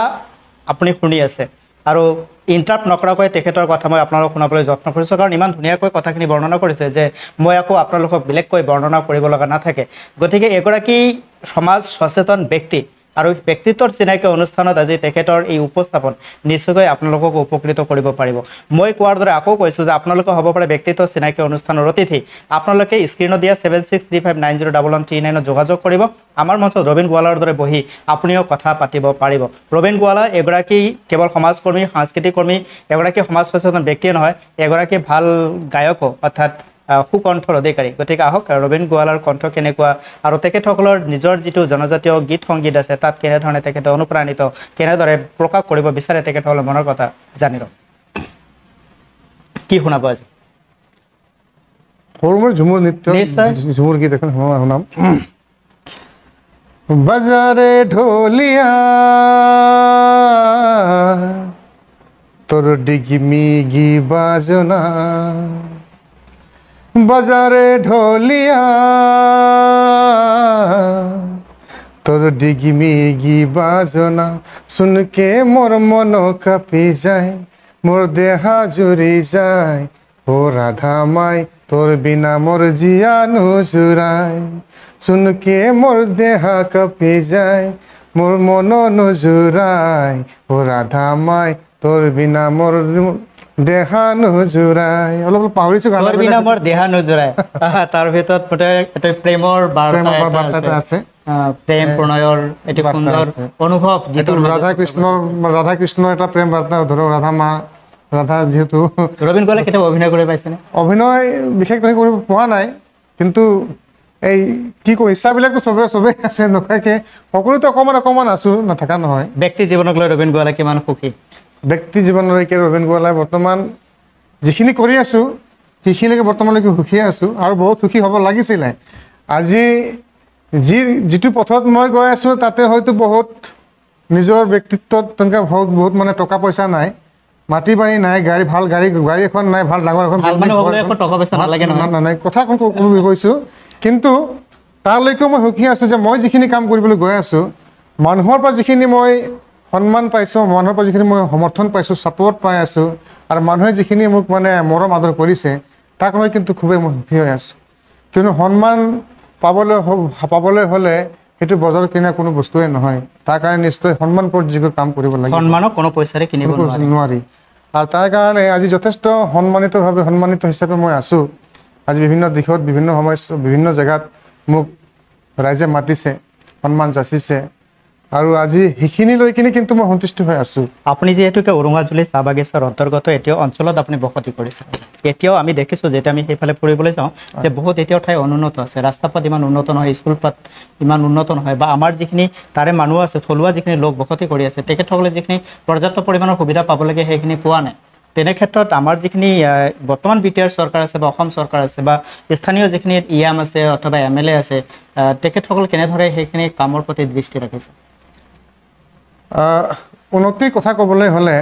আপুনি শুনি আছে আৰু ইণ্টাৰাপ্ট নকৰাকৈ তেখেতৰ কথা মই আপোনালোকক শুনাবলৈ যত্ন কৰিছোঁ, কাৰণ ইমান ধুনীয়াকৈ কথাখিনি বৰ্ণনা কৰিছে যে মই আকৌ আপোনালোকক বেলেগকৈ বৰ্ণনা কৰিব লগা নাথাকে। গতিকে এগৰাকী সমাজ সচেতন ব্যক্তি আৰু ব্যক্তিত্বৰ চিনাকি অনুষ্ঠানত আজি তেখেতৰ এই উপস্থাপন নিশ্চয়কৈ আপোনালোকক উপকৃত কৰিব পাৰিব। মই কোৱাৰ দৰে আকৌ কৈছোঁ যে আপোনালোকে হ'ব পাৰে ব্যক্তিত্ব চিনাকি অনুষ্ঠানৰ অতিথি। আপোনালোকে স্ক্ৰীণত দিয়া 7635901139 যোগাযোগ কৰিব। আমাৰ মঞ্চত ৰবীন গোৱালাৰ দৰে বহি আপুনিও কথা পাতিব পাৰিব। ৰবীন গোৱালা এগৰাকী কেৱল সমাজকৰ্মী, সাংস্কৃতিক কৰ্মী, এগৰাকী সমাজ সচেতন ব্যক্তিয়ে নহয়, এগৰাকী ভাল গায়কো, অৰ্থাৎ সুকণ্ঠৰ অধিকাৰী। গতিকে আহক ৰবীন গোৱালাৰ কণ্ঠ কেনেকুৱা আৰু তেখেতসকলৰ নিজৰ যিটো জনজাতীয় গীত সংগীত আছে তাত কেনেধৰণে তেখেতে অনুপ্ৰাণিত, কেনেদৰে প্ৰকাশ কৰিব বিচাৰে তেখেতসকলৰ মনৰ কথা জানি লওক। কি শুনাব আজি? সৰু মোৰ ঝুমুৰ নৃত্য, ঝুমুৰ গীত এখন শুনাম। বাজারে ঢোলিয়া তোর ডিগমিগি বাজনা, বাজারে ঢোলিয়া তোর ডিগমিগি বাজনা, শুনকে মোর মন কাঁপি যায়, মোর দেহা জুড়ি যায়। ও রাধা মাই তোর বিনা মোর জিয়ানো জুড়ায়, শুনকে মোর দেহা কাঁপি যায়, মোর মন নজুরায়। ও ৰাধা মাই তোৰ বিনা মোৰ দেহা নজুৰায়। অলপ পাহৰিছো গান। তোৰ বিনা মোৰ দেহা নজুৰায়, তাৰ ভিতৰত এটা প্ৰেমৰ বাৰ্তা এটা আছে, প্ৰেম প্ৰণয়ৰ এটি সুন্দৰ অনুভৱ। ৰাধা কৃষ্ণৰ এটা প্ৰেম বাৰ্তা। ধৰক ৰাধা মা, ৰাধা যিহেতু। ৰবীন গোৱালাই কেতিয়াবা অভিনয় কৰি পাইছেনে? অভিনয় বিশেষ তেনেকৈ কৰিব পোৱা নাই, কিন্তু এই কি কয় ইচ্ছাবিলাকতো চবেই আছে, নোখোৱাকৈ সকলোতে অকণমান অকণমান আছোঁ, নাথাকা নহয়। ব্যক্তি জীৱনক লৈ ৰবীন গোৱালাই কিমান সুখী? ব্যক্তি জীৱনলৈকে ৰবীন গোৱালাই বৰ্তমান যিখিনি কৰি আছোঁ সেইখিনিলৈকে বৰ্তমানলৈকে সুখীয়ে আছোঁ, আৰু বহুত সুখী হ'ব লাগিছিলে। আজি যিটো পথত মই গৈ আছোঁ তাতে হয়তো বহুত নিজৰ ব্যক্তিত্বত তেনেকৈ বহুত মানে টকা পইচা নাই, মাটি বাৰী নাই, ভাল গাড়ী এখন নাই, ভাল ডাঙৰ এখন নাই, কথা কৈছোঁ। কিন্তু তাৰলৈকেও মই সুখী আছোঁ যে মই যিখিনি কাম কৰিবলৈ গৈ আছোঁ, মানুহৰ পৰা যিখিনি মই সন্মান পাইছোঁ, মানুহৰ পৰা যিখিনি মই সমৰ্থন পাইছোঁ, ছাপোৰ্ট পাই আছোঁ, আৰু মানুহে যিখিনি মোক মানে মৰম আদৰ কৰিছে, তাক লৈ কিন্তু খুবেই মই সুখী হৈ আছোঁ। কিয়নো সন্মান পাবলৈ হ'লে সেইটো বজাৰত কিনা কোনো বস্তুৱে নহয়, তাৰ কাৰণে নিশ্চয় সন্মানপৰ যিবোৰ কাম কৰিব লাগে, সন্মানক কোনো পইচাৰে কিনিব নোৱাৰি। আৰু তাৰ কাৰণে আজি যথেষ্ট সন্মানিত হিচাপে মই আছোঁ। আজি বিভিন্ন দিশত, বিভিন্ন সমস্যা, বিভিন্ন জেগাত মোক ৰাইজে মাতিছে, সন্মান যাচিছে, আৰু আজি সেইখিনি লৈ কিনে কিন্তু মই সন্তুষ্ট হৈ আছোঁ। আপুনি যিহেতুকে উৰুঙাজুলি চাহ বাগিচাৰ অন্তৰ্গত এতিয়াও অঞ্চলত আপুনি বসতি কৰিছে, এতিয়াও আমি দেখিছোঁ যেতিয়া আমি সেইফালে ফুৰিবলৈ যাওঁ যে বহুত এতিয়াও ঠাই অনুন্নত আছে, ৰাস্তা পাত ইমান উন্নত নহয়, স্কুল পাত ইমান উন্নত নহয়, বা আমাৰ যিখিনি তাৰে মানুহ আছে, থলুৱা যিখিনি লোক বসতি কৰি আছে, তেখেতসকলে যিখিনি পৰ্যাপ্ত পৰিমাণৰ সুবিধা পাব লাগে সেইখিনি পোৱা নাই। তেনে ক্ষেত্ৰত আমাৰ যিখিনি বৰ্তমান BTR চৰকাৰ আছে বা অসম চৰকাৰ আছে বা স্থানীয় যিখিনি EM আছে অথবা MLA আছে, তেখেতসকল কেনেদৰে সেইখিনি কামৰ প্ৰতি দৃষ্টি ৰাখিছে? উন্নতিৰ কথা ক'বলৈ হ'লে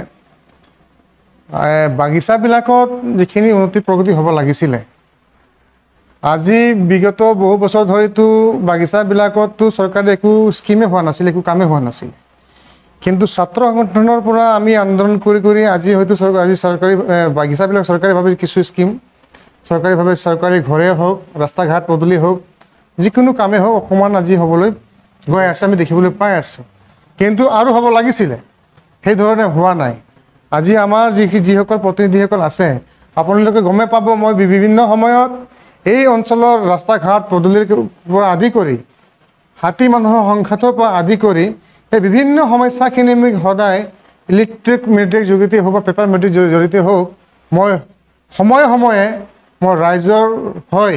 বাগিচাবিলাকত যিখিনি উন্নতি প্ৰগতি হ'ব লাগিছিলে, আজি বিগত বহু বছৰ ধৰিতো বাগিচাবিলাকততো চৰকাৰে একো স্কিমে হোৱা নাছিল, একো কামেই হোৱা নাছিল। কিন্তু ছাত্ৰ সংগঠনৰ পৰা আমি আন্দোলন কৰি আজি হয়তো চৰকাৰী বাগিচাবিলাক চৰকাৰীভাৱে কিছু স্কিম, চৰকাৰী ঘৰে হওক, ৰাস্তা ঘাট পদূলি হওক, যিকোনো কামেই হওক অকণমান আজি হ'বলৈ গৈ আছে, আমি দেখিবলৈ পাই আছোঁ। কিন্তু আৰু হ'ব লাগিছিলে, সেইধৰণে হোৱা নাই। আজি আমাৰ যিসকল প্ৰতিনিধিসকল আছে, আপোনালোকে গমেই পাব, মই বিভিন্ন সময়ত এই অঞ্চলৰ ৰাস্তা ঘাট পদূলিৰ পৰা আদি কৰি হাতী মানুহৰ সংঘাতৰ পৰা আদি কৰি এই বিভিন্ন সমস্যাখিনি আমি সদায় ইলেক্ট্ৰিক মিডিয়াৰ যোগেদি হওক বা পেপাৰ মিডিয়াৰ জৰিয়তে হওক, মই সময়ে সময়ে মই ৰাইজৰ হৈ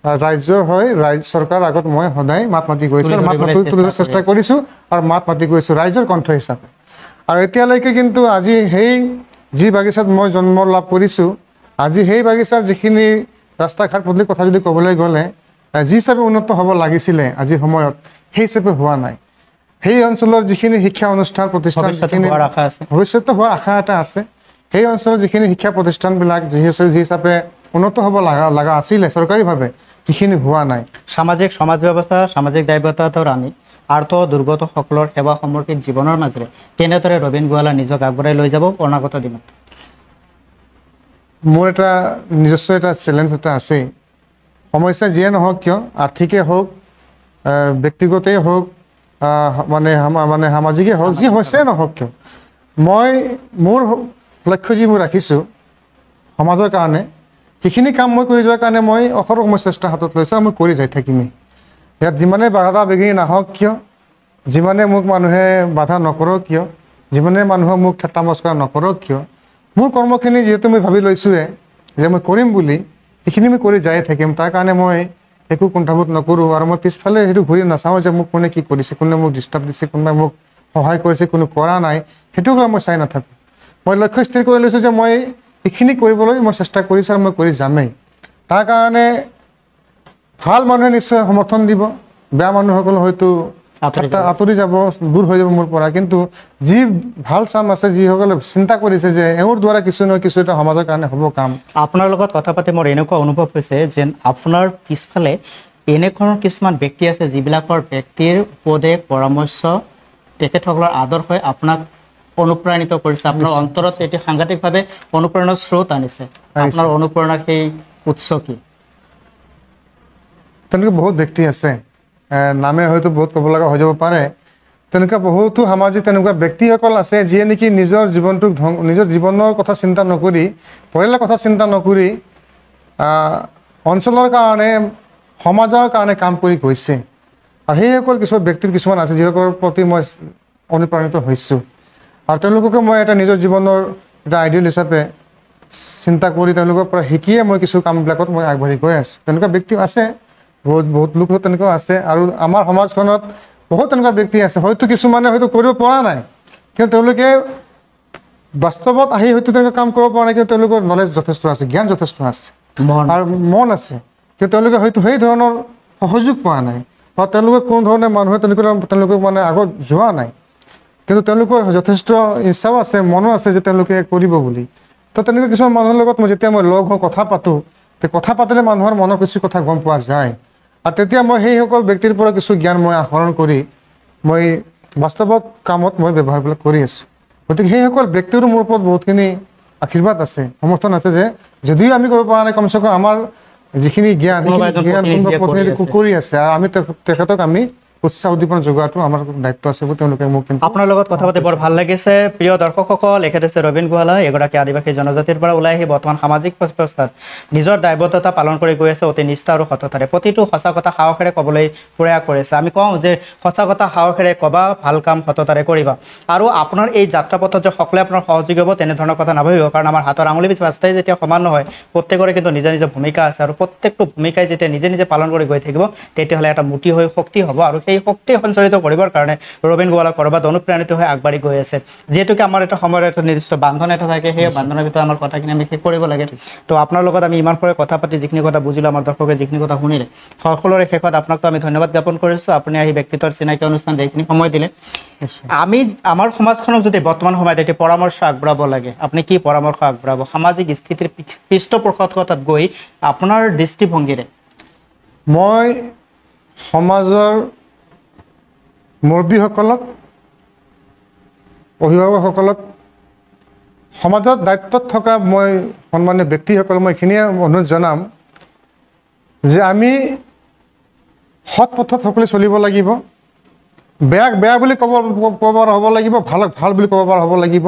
ৰাজ্যৰ হৈ চৰকাৰৰ আগত মই সদায় মাত মাতি গৈছোঁ, মাত মাতি তুলিবলৈ চেষ্টা কৰিছোঁ আৰু মাত মাতি গৈছোঁ ৰাইজৰ কণ্ঠ হিচাপে। আৰু এতিয়ালৈকে কিন্তু আজি সেই যি বাগিচাত মই জন্ম লাভ কৰিছোঁ, আজি সেই বাগিচাৰ যিখিনি ৰাস্তা ঘাট পদূলিৰ কথা যদি ক'বলৈ গ'লে যি হিচাপে উন্নত হ'ব লাগিছিলে আজিৰ সময়ত সেই হিচাপে হোৱা নাই। সেই অঞ্চলৰ যিখিনি শিক্ষা অনুষ্ঠান প্ৰতিষ্ঠান ভৱিষ্যতে হোৱাৰ আশা এটা আছে। সেই অঞ্চলৰ যিখিনি শিক্ষা প্ৰতিষ্ঠানবিলাক যি হিচাপে উন্নত হ'ব লগা আছিলে চৰকাৰীভাৱে সেইখিনি হোৱা নাই। সামাজিক সমাজ ব্যৱস্থা সামাজিক দায়বদ্ধতাৰ আমি আৰ্থ দুৰ্গতসকলৰ সেৱা সমৰ্পিত জীৱনৰ মাজেৰে কেনেদৰে ৰবীন গোৱালা নিজক আগবঢ়াই লৈ যাব অনাগত দিনত? মোৰ এটা নিজস্ব এটা চেলেঞ্জ এটা আছে। সমস্যা যিয়ে নহওক কিয়, আৰ্থিকেই হওক, ব্যক্তিগতেই হওক, মানে সামাজিকেই হওক, যি সমস্যাই নহওক কিয়, মোৰ লক্ষ্য যি মই ৰাখিছোঁ সমাজৰ কাৰণে, সেইখিনি কাম মই কৰি যোৱাৰ কাৰণে মই অহৰহ মই চেষ্টা হাতত লৈছোঁ আৰু মই কৰি যাই থাকিমেই। ইয়াত যিমানে বাধা বিঘিনি নাহক কিয়, যিমানে মোক মানুহে বাধা নকৰক কিয়, যিমানে মানুহে মোক ঠাট্টা মস্কৰা নকৰক কিয়, মোৰ কৰ্মখিনি যিহেতু মই ভাবি লৈছোঁৱে যে মই কৰিম বুলি, সেইখিনি মই কৰি যাই থাকিম। তাৰ কাৰণে মই একো কুণ্ঠাবোধ নকৰোঁ আৰু মই পিছফালে সেইটো ঘূৰি নাচাওঁ যে মোক কোনে কি কৰিছে, কোনে মোক ডিষ্টাৰ্ব দিছে, কোনোবাই মোক সহায় কৰিছে, কোনো কৰা নাই, সেইটোক লৈ মই চাই নাথাকোঁ। মই লক্ষ্য স্থিৰ কৰি লৈছোঁ যে মই এইখিনি কৰিবলৈ মই চেষ্টা কৰিছোঁ আৰু মই কৰি যামেই। তাৰ কাৰণে ভাল মানুহে নিশ্চয় সমৰ্থন দিব, বেয়া মানুহসকল হয়তো আঁতৰি যাব, দূৰ হৈ যাব মোৰ পৰা। কিন্তু যি ভাল চাম আছে, যিসকলে চিন্তা কৰিছে যে এওঁৰ দ্বাৰা কিছু নহয় কিছু এটা সমাজৰ কাৰণে হ'ব কাম। আপোনাৰ লগত কথা পাতি মোৰ এনেকুৱা অনুভৱ হৈছে যেন আপোনাৰ পিছফালে এনেকুৱা কিছুমান ব্যক্তি আছে যিবিলাকৰ ব্যক্তিৰ উপদেশ পৰামৰ্শ তেখেতসকলৰ আদৰ্শই আপোনাক অনুপ্ৰাণিত কৰিছে, আপোনাৰ অন্তৰত এটি সাংঘাতিকভাৱে অনুপ্ৰেৰণাৰ স্ৰোত আনিছে। আপোনাৰ অনুপ্ৰেৰণাৰ সেই উৎস কি? তেনেকুৱা বহুত ব্যক্তি আছে, নামে হয়তো বহুত ক'ব লগা হৈ যাব পাৰে। তেনেকুৱা বহুতো সামাজিক তেনেকুৱা ব্যক্তিসকল আছে যিয়ে নেকি নিজৰ জীৱনটোক নিজৰ জীৱনৰ কথা চিন্তা নকৰি, পৰিয়ালৰ কথা চিন্তা নকৰি অঞ্চলৰ কাৰণে, সমাজৰ কাৰণে কাম কৰি গৈছে। আৰু সেইসকল কিছুমান ব্যক্তিৰ কিছুমান আছে যিসকলৰ প্ৰতি মই অনুপ্ৰাণিত হৈছোঁ আৰু তেওঁলোককে মই এটা নিজৰ জীৱনৰ এটা আইডিয়েল হিচাপে চিন্তা কৰি তেওঁলোকৰ পৰা শিকিয়ে মই কিছু কামবিলাকত মই আগবাঢ়ি গৈ আছোঁ। তেনেকুৱা ব্যক্তি আছে, বহুত লোক তেনেকুৱা আছে। আৰু আমাৰ সমাজখনত বহুত তেনেকুৱা ব্যক্তি আছে, হয়তো কিছুমানে হয়তো কৰিব পৰা নাই, কিন্তু তেওঁলোকে বাস্তৱত আহি হয়তো তেনেকুৱা কাম কৰিব পৰা নাই, কিন্তু তেওঁলোকৰ নলেজ যথেষ্ট আছে, জ্ঞান যথেষ্ট আছে আৰু মন আছে, কিন্তু তেওঁলোকে হয়তো সেই ধৰণৰ সহযোগ পোৱা নাই বা তেওঁলোকে কোনো ধৰণে মানুহে তেওঁলোকে মানে আগত যোৱা নাই। কিন্তু তেওঁলোকৰ যথেষ্ট ইচ্ছাও আছে, মনো আছে যে তেওঁলোকে কৰিব বুলি। তো তেনেকুৱা কিছুমান মানুহৰ লগত যেতিয়া মই লগ হওঁ, কথা পাতোঁ, কথা পাতিলে মানুহৰ মনৰ কিছু কথা গম পোৱা যায়। আৰু তেতিয়া মই সেইসকল ব্যক্তিৰ পৰা কিছু জ্ঞান মই আহৰণ কৰি মই বাস্তৱত কামত মই ব্যৱহাৰবিলাক কৰি আছোঁ। গতিকে সেইসকল ব্যক্তিৰো মোৰ ওপৰত বহুতখিনি আশীৰ্বাদ আছে, সমৰ্থন আছে যে যদিও আমি কৰিব পৰা নাই, কমচে কম আমাৰ যিখিনি জ্ঞান কৰি আছে আৰু আমি তেখেতক আমি উৎসাহ উদ্দীপনা যোগোৱাটো আমাৰ দায়িত্ব আছে বুলি তেওঁলোকে মোক কিন্তু। আপোনাৰ লগত কথা পাতি বৰ ভাল লাগিছে। প্ৰিয় দৰ্শকসকল, এখেত হৈছে ৰবীন গোৱালা, এগৰাকী আদিবাসী জনজাতিৰ পৰা ওলাই আহি বৰ্তমান সামাজিক ব্যৱস্থাত নিজৰ দায়বদ্ধতা পালন কৰি গৈ আছে অতি নিষ্ঠা আৰু সততাৰে। প্ৰতিটো সঁচা কথা সাহসেৰে ক'বলৈ প্ৰয়াস কৰিছে। আমি কওঁ যে সঁচা কথা সাহসেৰে ক'বা, ভাল কাম সততাৰে কৰিবা। আৰু আপোনাৰ এই যাত্ৰাপথত যে সকলোৱে আপোনাৰ সহযোগী হ'ব তেনেধৰণৰ কথা নাভাবিব, কাৰণ আমাৰ হাতৰ আঙুলি পাঁচটাই যেতিয়া সমান নহয়, প্ৰত্যেকৰে কিন্তু নিজা নিজা ভূমিকা আছে আৰু প্ৰত্যেকটো ভূমিকাই যেতিয়া নিজে নিজে পালন কৰি গৈ থাকিব তেতিয়াহ'লে এটা মুঠি হৈ শক্তি হ'ব। আৰু সেই শক্তি সঞ্চাৰিত কৰিবৰ কাৰণে ৰবীন গোৱালা ক'ৰবাত অনুপ্ৰাণিত হৈ আগবাঢ়ি গৈ আছে। যিহেতুকে আমাৰ এটা সময়ৰ এটা নিৰ্দিষ্ট বান্ধন এটা থাকে, সেই বান্ধনৰ ভিতৰত আমাৰ কথাখিনি আমি শেষ কৰিব লাগে। তো আপোনাৰ লগত আমি ইমান পৰে কথা পাতি যিখিনি কথা বুজিলোঁ, আমাৰ দৰ্শকে যিখিনি কথা শুনিলে, সকলোৰে শেষত আপোনাকতো আমি ধন্যবাদ জ্ঞাপন কৰিছোঁ। আপুনি আহি ব্যক্তিত্বৰ চিনাকি অনুষ্ঠান এইখিনি সময় দিলে। আমি আমাৰ সমাজখনক যদি বৰ্তমান সময়ত এটি পৰামৰ্শ আগবঢ়াব লাগে, আপুনি কি পৰামৰ্শ আগবঢ়াব সামাজিক স্থিতিৰ পৃষ্ঠপোষকতাত গৈ আপোনাৰ দৃষ্টিভংগীৰে? মই সমাজৰ মুৰব্বীসকলক, অভিভাৱকসকলক, সমাজত দায়িত্বত থকা মই সন্মানীয় ব্যক্তিসকলক মই এইখিনিয়ে অনুৰোধ জনাম যে আমি সৎ পথত সকলোৱে চলিব লাগিব। বেয়াক বেয়া বুলি ক'ব পৰা হ'ব লাগিব, ভালক ভাল বুলি ক'ব পৰা হ'ব লাগিব।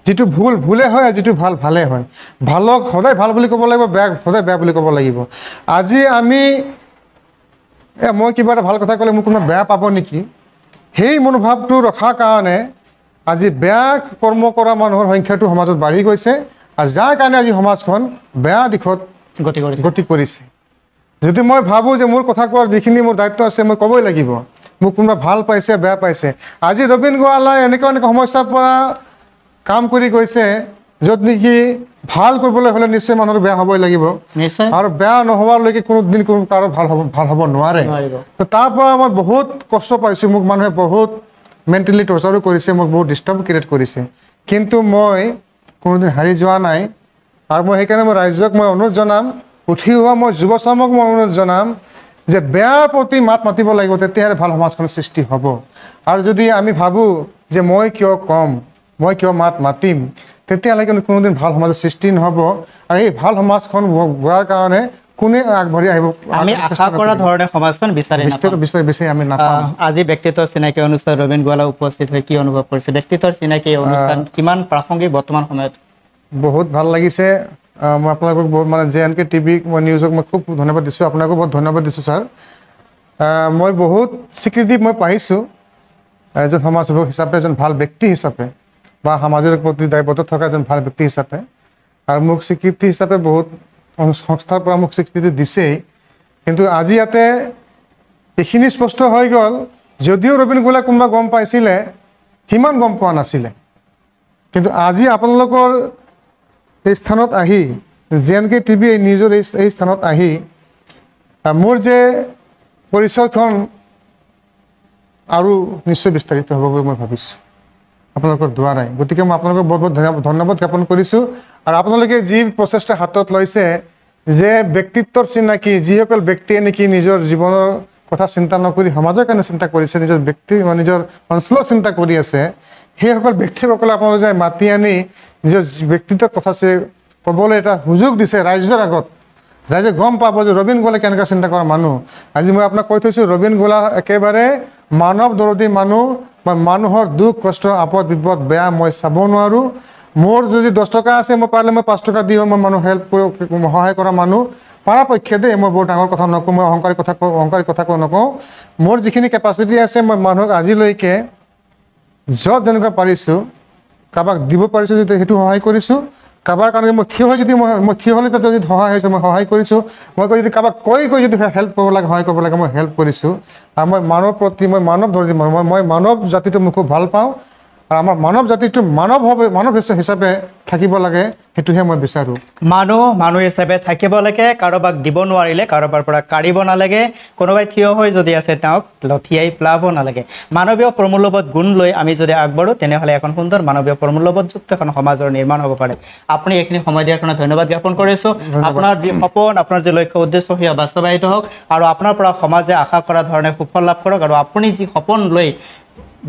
যিটো ভুল ভুলে হয় আৰু যিটো ভাল ভালে হয়। ভালক সদায় ভাল বুলি ক'ব লাগিব, বেয়াক সদায় বেয়া বুলি ক'ব লাগিব। আজি আমি মই কিবা এটা ভাল কথা ক'লে মোক কোনোবা বেয়া পাব নেকি, সেই মনোভাৱটো ৰখাৰ কাৰণে আজি বেয়া কৰ্ম কৰা মানুহৰ সংখ্যাটো সমাজত বাঢ়ি গৈছে আৰু যাৰ কাৰণে আজি সমাজখন বেয়া দিশত গতি কৰিছে। যদি মই ভাবোঁ যে মোৰ কথা কোৱাৰ যিখিনি মোৰ দায়িত্ব আছে মই ক'বই লাগিব, মোক কোনোবা ভাল পাইছে বেয়া পাইছে। আজি ৰবীন গোৱালাই এনেকুৱা সমস্যাৰ পৰা কাম কৰি গৈছে য'ত নেকি ভাল কৰিবলৈ হ'লে নিশ্চয় মানুহৰ বেয়া হ'বই লাগিব, নিশ্চয় আৰু বেয়া নোহোৱালৈকে কোনোদিন কোনো কাৰো ভাল হ'ব নোৱাৰে। তো তাৰ পৰা মই বহুত কষ্ট পাইছোঁ, মোক মানুহে বহুত মেণ্টেলি টৰ্চাৰো কৰিছে, মোক বহুত ডিষ্টাৰ্ব ক্ৰিয়েট কৰিছে, কিন্তু মই কোনোদিন হাৰি যোৱা নাই। আৰু মই সেইকাৰণে মই ৰাইজক মই অনুৰোধ জনাম, উঠি অহা মই যুৱ চামক মই অনুৰোধ জনাম যে বেয়াৰ প্ৰতি মাত মাতিব লাগিব, তেতিয়াহে ভাল সমাজখনৰ সৃষ্টি হ'ব। আৰু যদি আমি ভাবোঁ যে মই কিয় ক'ম, মই কিয় মাত মাতিম, তেতিয়াহ'লে কিন্তু কোনোদিন ভাল সমাজৰ সৃষ্টি নহ'ব। আৰু এই ভাল সমাজখন গঢ়াৰ কাৰণে কোনে আগবাঢ়ি আহিব, আমি আশা কৰা ধৰণে সমাজখন বিচাৰি আমি নাপাম। আজি ব্যক্তিত্বৰ চিনাকি অনুষ্ঠান ৰবীন গোৱালা উপস্থিত হৈ কি অনুভৱ কৰিছে? ব্যক্তিত্বৰ চিনাকি অনুষ্ঠান কিমান প্ৰাসংগিক বৰ্তমান সময়ত? বহুত ভাল লাগিছে। মই আপোনালোকক বহুত মানে JNK টিভিক মই নিউজক মই খুব ধন্যবাদ দিছোঁ, আপোনাকো বহুত ধন্যবাদ দিছোঁ ছাৰ। মই বহুত স্বীকৃতি মই পাইছোঁ এজন সমাজসেৱক হিচাপে, এজন ভাল ব্যক্তি হিচাপে, বা সমাজৰ প্ৰতি দায়বদ্ধ থকা এজন ভাল ব্যক্তি হিচাপে। আৰু মোক স্বীকৃতি হিচাপে বহুত সংস্থাৰ পৰা মোক স্বীকৃতি দিছেই। কিন্তু আজি ইয়াতে এইখিনি স্পষ্ট হৈ গ'ল, যদিও ৰবীন গোৱালাই কোনোবা গম পাইছিলে, সিমান গম পোৱা নাছিলে। কিন্তু আজি আপোনালোকৰ এই স্থানত আহি, JNK টিভি নিউজৰ এই স্থানত আহি মোৰ যে পৰিচয়খন আৰু নিশ্চয় বিস্তাৰিত হ'ব বুলি মই ভাবিছোঁ আপোনালোকৰ দ্বাৰাই। গতিকে মই আপোনালোকক বহুত বহুত ধন্যবাদ জ্ঞাপন কৰিছোঁ। আৰু আপোনালোকে যি প্ৰচেষ্টা হাতত লৈছে যে ব্যক্তিত্বৰ চিনাকি, যিসকল ব্যক্তিয়ে নেকি নিজৰ জীৱনৰ কথা চিন্তা নকৰি সমাজৰ কাৰণে চিন্তা কৰিছে, নিজৰ নিজৰ অঞ্চলৰ চিন্তা কৰি আছে, সেইসকল ব্যক্তিসকলে আপোনালোকে মাতি আনি নিজৰ ব্যক্তিত্বৰ কথা ক'বলৈ এটা সুযোগ দিছে ৰাইজৰ আগত। ৰাইজে গম পাব যে ৰবীন গোৱালাই কেনেকৈ চিন্তা কৰা মানুহ। আজি মই আপোনাক কৈ থৈছোঁ, ৰবীন গোৱালা একেবাৰে মানৱ দৰদী মানুহ। মই মানুহৰ দুখ কষ্ট আপদ বিপদ বেয়া মই চাব নোৱাৰোঁ। মোৰ যদি 10 টকা আছে, মই পাৰিলে মই 5 টকা দিওঁ, মই মানুহ সহায় কৰা মানুহ পৰাপক্ষে দেই। মই বৰ ডাঙৰ কথা নকওঁ, মই অহংকাৰী কথা নকওঁ। মোৰ যিখিনি কেপাচিটি আছে, মই মানুহক আজিলৈকে য'ত যেনেকুৱা পাৰিছোঁ, কাৰোবাক দিব পাৰিছোঁ যদি সেইটো সহায় কৰিছোঁ, কাৰোবাৰ কাৰণে মই থিয় হৈ যদি মই থিয় হ'লে তাতে যদি সহায় হৈছে মই সহায় কৰিছোঁ। মই যদি কাৰোবাক কৈ যদি হেল্প কৰিব লাগে, সহায় কৰিব লাগে, মই হেল্প কৰিছোঁ। আৰু মই মানুহৰ প্ৰতি মই মানৱ ধৰি মই মানৱ জাতিটো মই খুব ভাল পাওঁ। আৰু আমাৰ মানৱ জাতিটো মানৱ হিচাপে থাকিব লাগে, সেইটোহে মই বিচাৰোঁ। মানুহ হিচাপে থাকিব লাগে, কাৰোবাক দিব নোৱাৰিলে কাৰোবাৰ পৰা কাঢ়িব নালাগে, কোনোবাই থিয় হৈ যদি আছে তেওঁক লঠিয়াই পেলাব নালাগে। মানৱীয় প্ৰমূল্যবোধ গুণ লৈ আমি যদি আগবাঢ়োঁ, তেনেহ'লে এখন সুন্দৰ মানৱীয় প্ৰমূল্যবোধযুক্ত এখন সমাজৰ নিৰ্মাণ হ'ব পাৰে। আপুনি এইখিনি সময় দিয়াৰ কাৰণে ধন্যবাদ জ্ঞাপন কৰিছোঁ। আপোনাৰ যি সপোন, আপোনাৰ যি লক্ষ্য উদ্দেশ্য, সেয়া বাস্তৱায়িত হওক, আৰু আপোনাৰ পৰা সমাজে আশা কৰা ধৰণে সুফল লাভ কৰক। আৰু আপুনি যি সপোন লৈ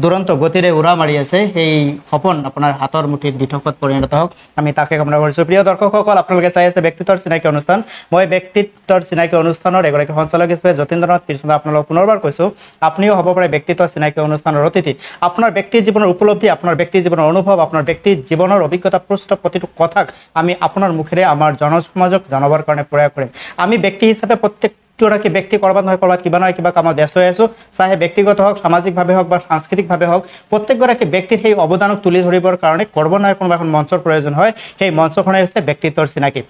দুৰন্ত গতিৰে উৰা মাৰি আছে, সেই সপোন আপোনাৰ হাতৰ মুঠিত দিঠকত পৰিণত হওক, আমি তাকে কামনা কৰিছোঁ। প্ৰিয় দৰ্শকসকল, আপোনালোকে চাই আছে ব্যক্তিত্বৰ চিনাকি অনুষ্ঠান। মই ব্যক্তিত্বৰ চিনাকি অনুষ্ঠানৰ এগৰাকী সঞ্চালক হিচাপে যতীন্দ্ৰনাথ কৃষ্ণ আপোনালোকক পুনৰবাৰ কৈছোঁ, আপুনিও হ'ব পাৰে ব্যক্তিত্বৰ চিনাকি অনুষ্ঠানৰ অতিথি। আপোনাৰ ব্যক্তি জীৱনৰ উপলব্ধি, আপোনাৰ ব্যক্তি জীৱনৰ অনুভৱ, আপোনাৰ ব্যক্তি জীৱনৰ অভিজ্ঞতা প্ৰস্তুত প্ৰতিটো কথাক আমি আপোনাৰ মুখেৰে আমাৰ জনসমাজক জনাবৰ কাৰণে প্ৰয়াস কৰিম। আমি ব্যক্তি হিচাপে প্ৰত্যেকগৰাকী ব্যক্তি ক'ৰবাত নহয় ক'ৰবাত কিবা নহয় কিবা কামত ব্যস্ত হৈ আছোঁ, চাহে ব্যক্তিগত হওক, সামাজিকভাৱে হওক বা সাংস্কৃতিকভাৱে হওক। প্ৰত্যেকগৰাকী ব্যক্তিৰ সেই অৱদানক তুলি ধৰিবৰ কাৰণে ক'ৰবাত নহয় কোনোবা এখন মঞ্চৰ প্ৰয়োজন হয়। সেই মঞ্চখনেই হৈছে ব্যক্তিত্বৰ চিনাকি।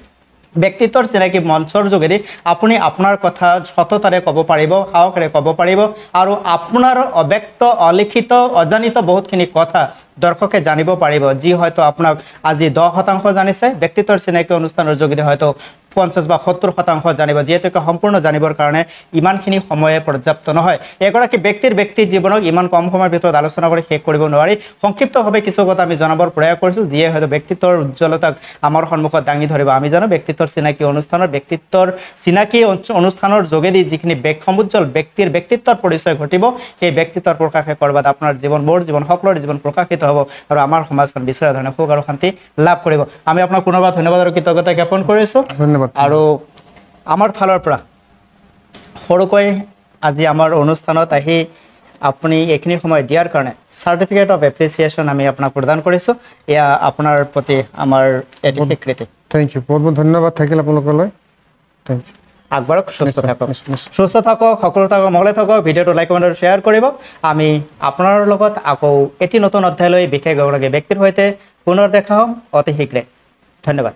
ব্যক্তিত্বৰ চিনাকি মঞ্চৰ যোগেদি আপুনি আপোনাৰ কথা সততাৰে ক'ব পাৰিব, সাহসেৰে ক'ব পাৰিব, আৰু আপোনাৰ অব্যক্ত, অলিখিত, অজানিত বহুতখিনি কথা দৰ্শকে জানিব পাৰিব, যি হয়তো আপোনাক আজি 10% জানিছে, ব্যক্তিত্বৰ চিনাকি অনুষ্ঠানৰ যোগেদি হয়তো 50 বা 70% জানিব, যিহেতুকে সম্পূৰ্ণ জানিবৰ কাৰণে ইমানখিনি সময়ে পৰ্যাপ্ত নহয়। এগৰাকী ব্যক্তি জীৱনক ইমান কম সময়ৰ ভিতৰত আলোচনা কৰি শেষ কৰিব নোৱাৰি। সংক্ষিপ্তভাৱে কিছু কথা আমি জনাবৰ প্ৰয়াস কৰিছোঁ, যিয়ে হয়তো ব্যক্তিত্বৰ উজ্জ্বলতাক আমাৰ সন্মুখত দাঙি ধৰিব। আমি জানো ব্যক্তিত্বৰ চিনাকি অনুষ্ঠানৰ যোগেদি যিখিনি সমুজ্জ্বল ব্যক্তিৰ ব্যক্তিত্বৰ পৰিচয় ঘটিব, সেই ব্যক্তিত্বৰ প্ৰকাশে ক'ৰবাত আপোনাৰ জীৱন, মোৰ জীৱন, সকলোৰে জীৱন প্ৰকাশিত হ'ব, আৰু আমাৰ সমাজখন বিচৰা ধৰণে সুখ আৰু শান্তি লাভ কৰিব। আমি আপোনাক পুনৰবাৰ ধন্যবাদ আৰু কৃতজ্ঞতা জ্ঞাপন কৰিছোঁ। আৰু আমাৰ ফালৰ পৰা সৰুকৈ আজি আমাৰ অনুষ্ঠানত আহি আপুনি এইখিনি সময় দিয়াৰ কাৰণে চাৰ্টিফিকেট অফ এপ্ৰিচিয়েশ্যন আমি আপোনাক প্ৰদান কৰিছোঁ। এয়া আপোনাৰ প্ৰতি আমাৰ এটি স্বীকৃতি। থেংক ইউ, বহুত বহুত ধন্যবাদ থাকিল আপোনালোকলৈ। Thank you. আগবাঢ়ক, সুস্থ থাকক, সকলো থাকক, মংগলে থাকক। ভিডিঅ'টো লাইক কমেণ্ট আৰু শ্বেয়াৰ কৰিব। আমি আপোনাৰ লগত আকৌ এটি নতুন অধ্যায়লৈ বিশেষ এগৰাকী ব্যক্তিৰ সৈতে পুনৰ দেখা হ'ম অতি শীঘ্ৰে। ধন্যবাদ।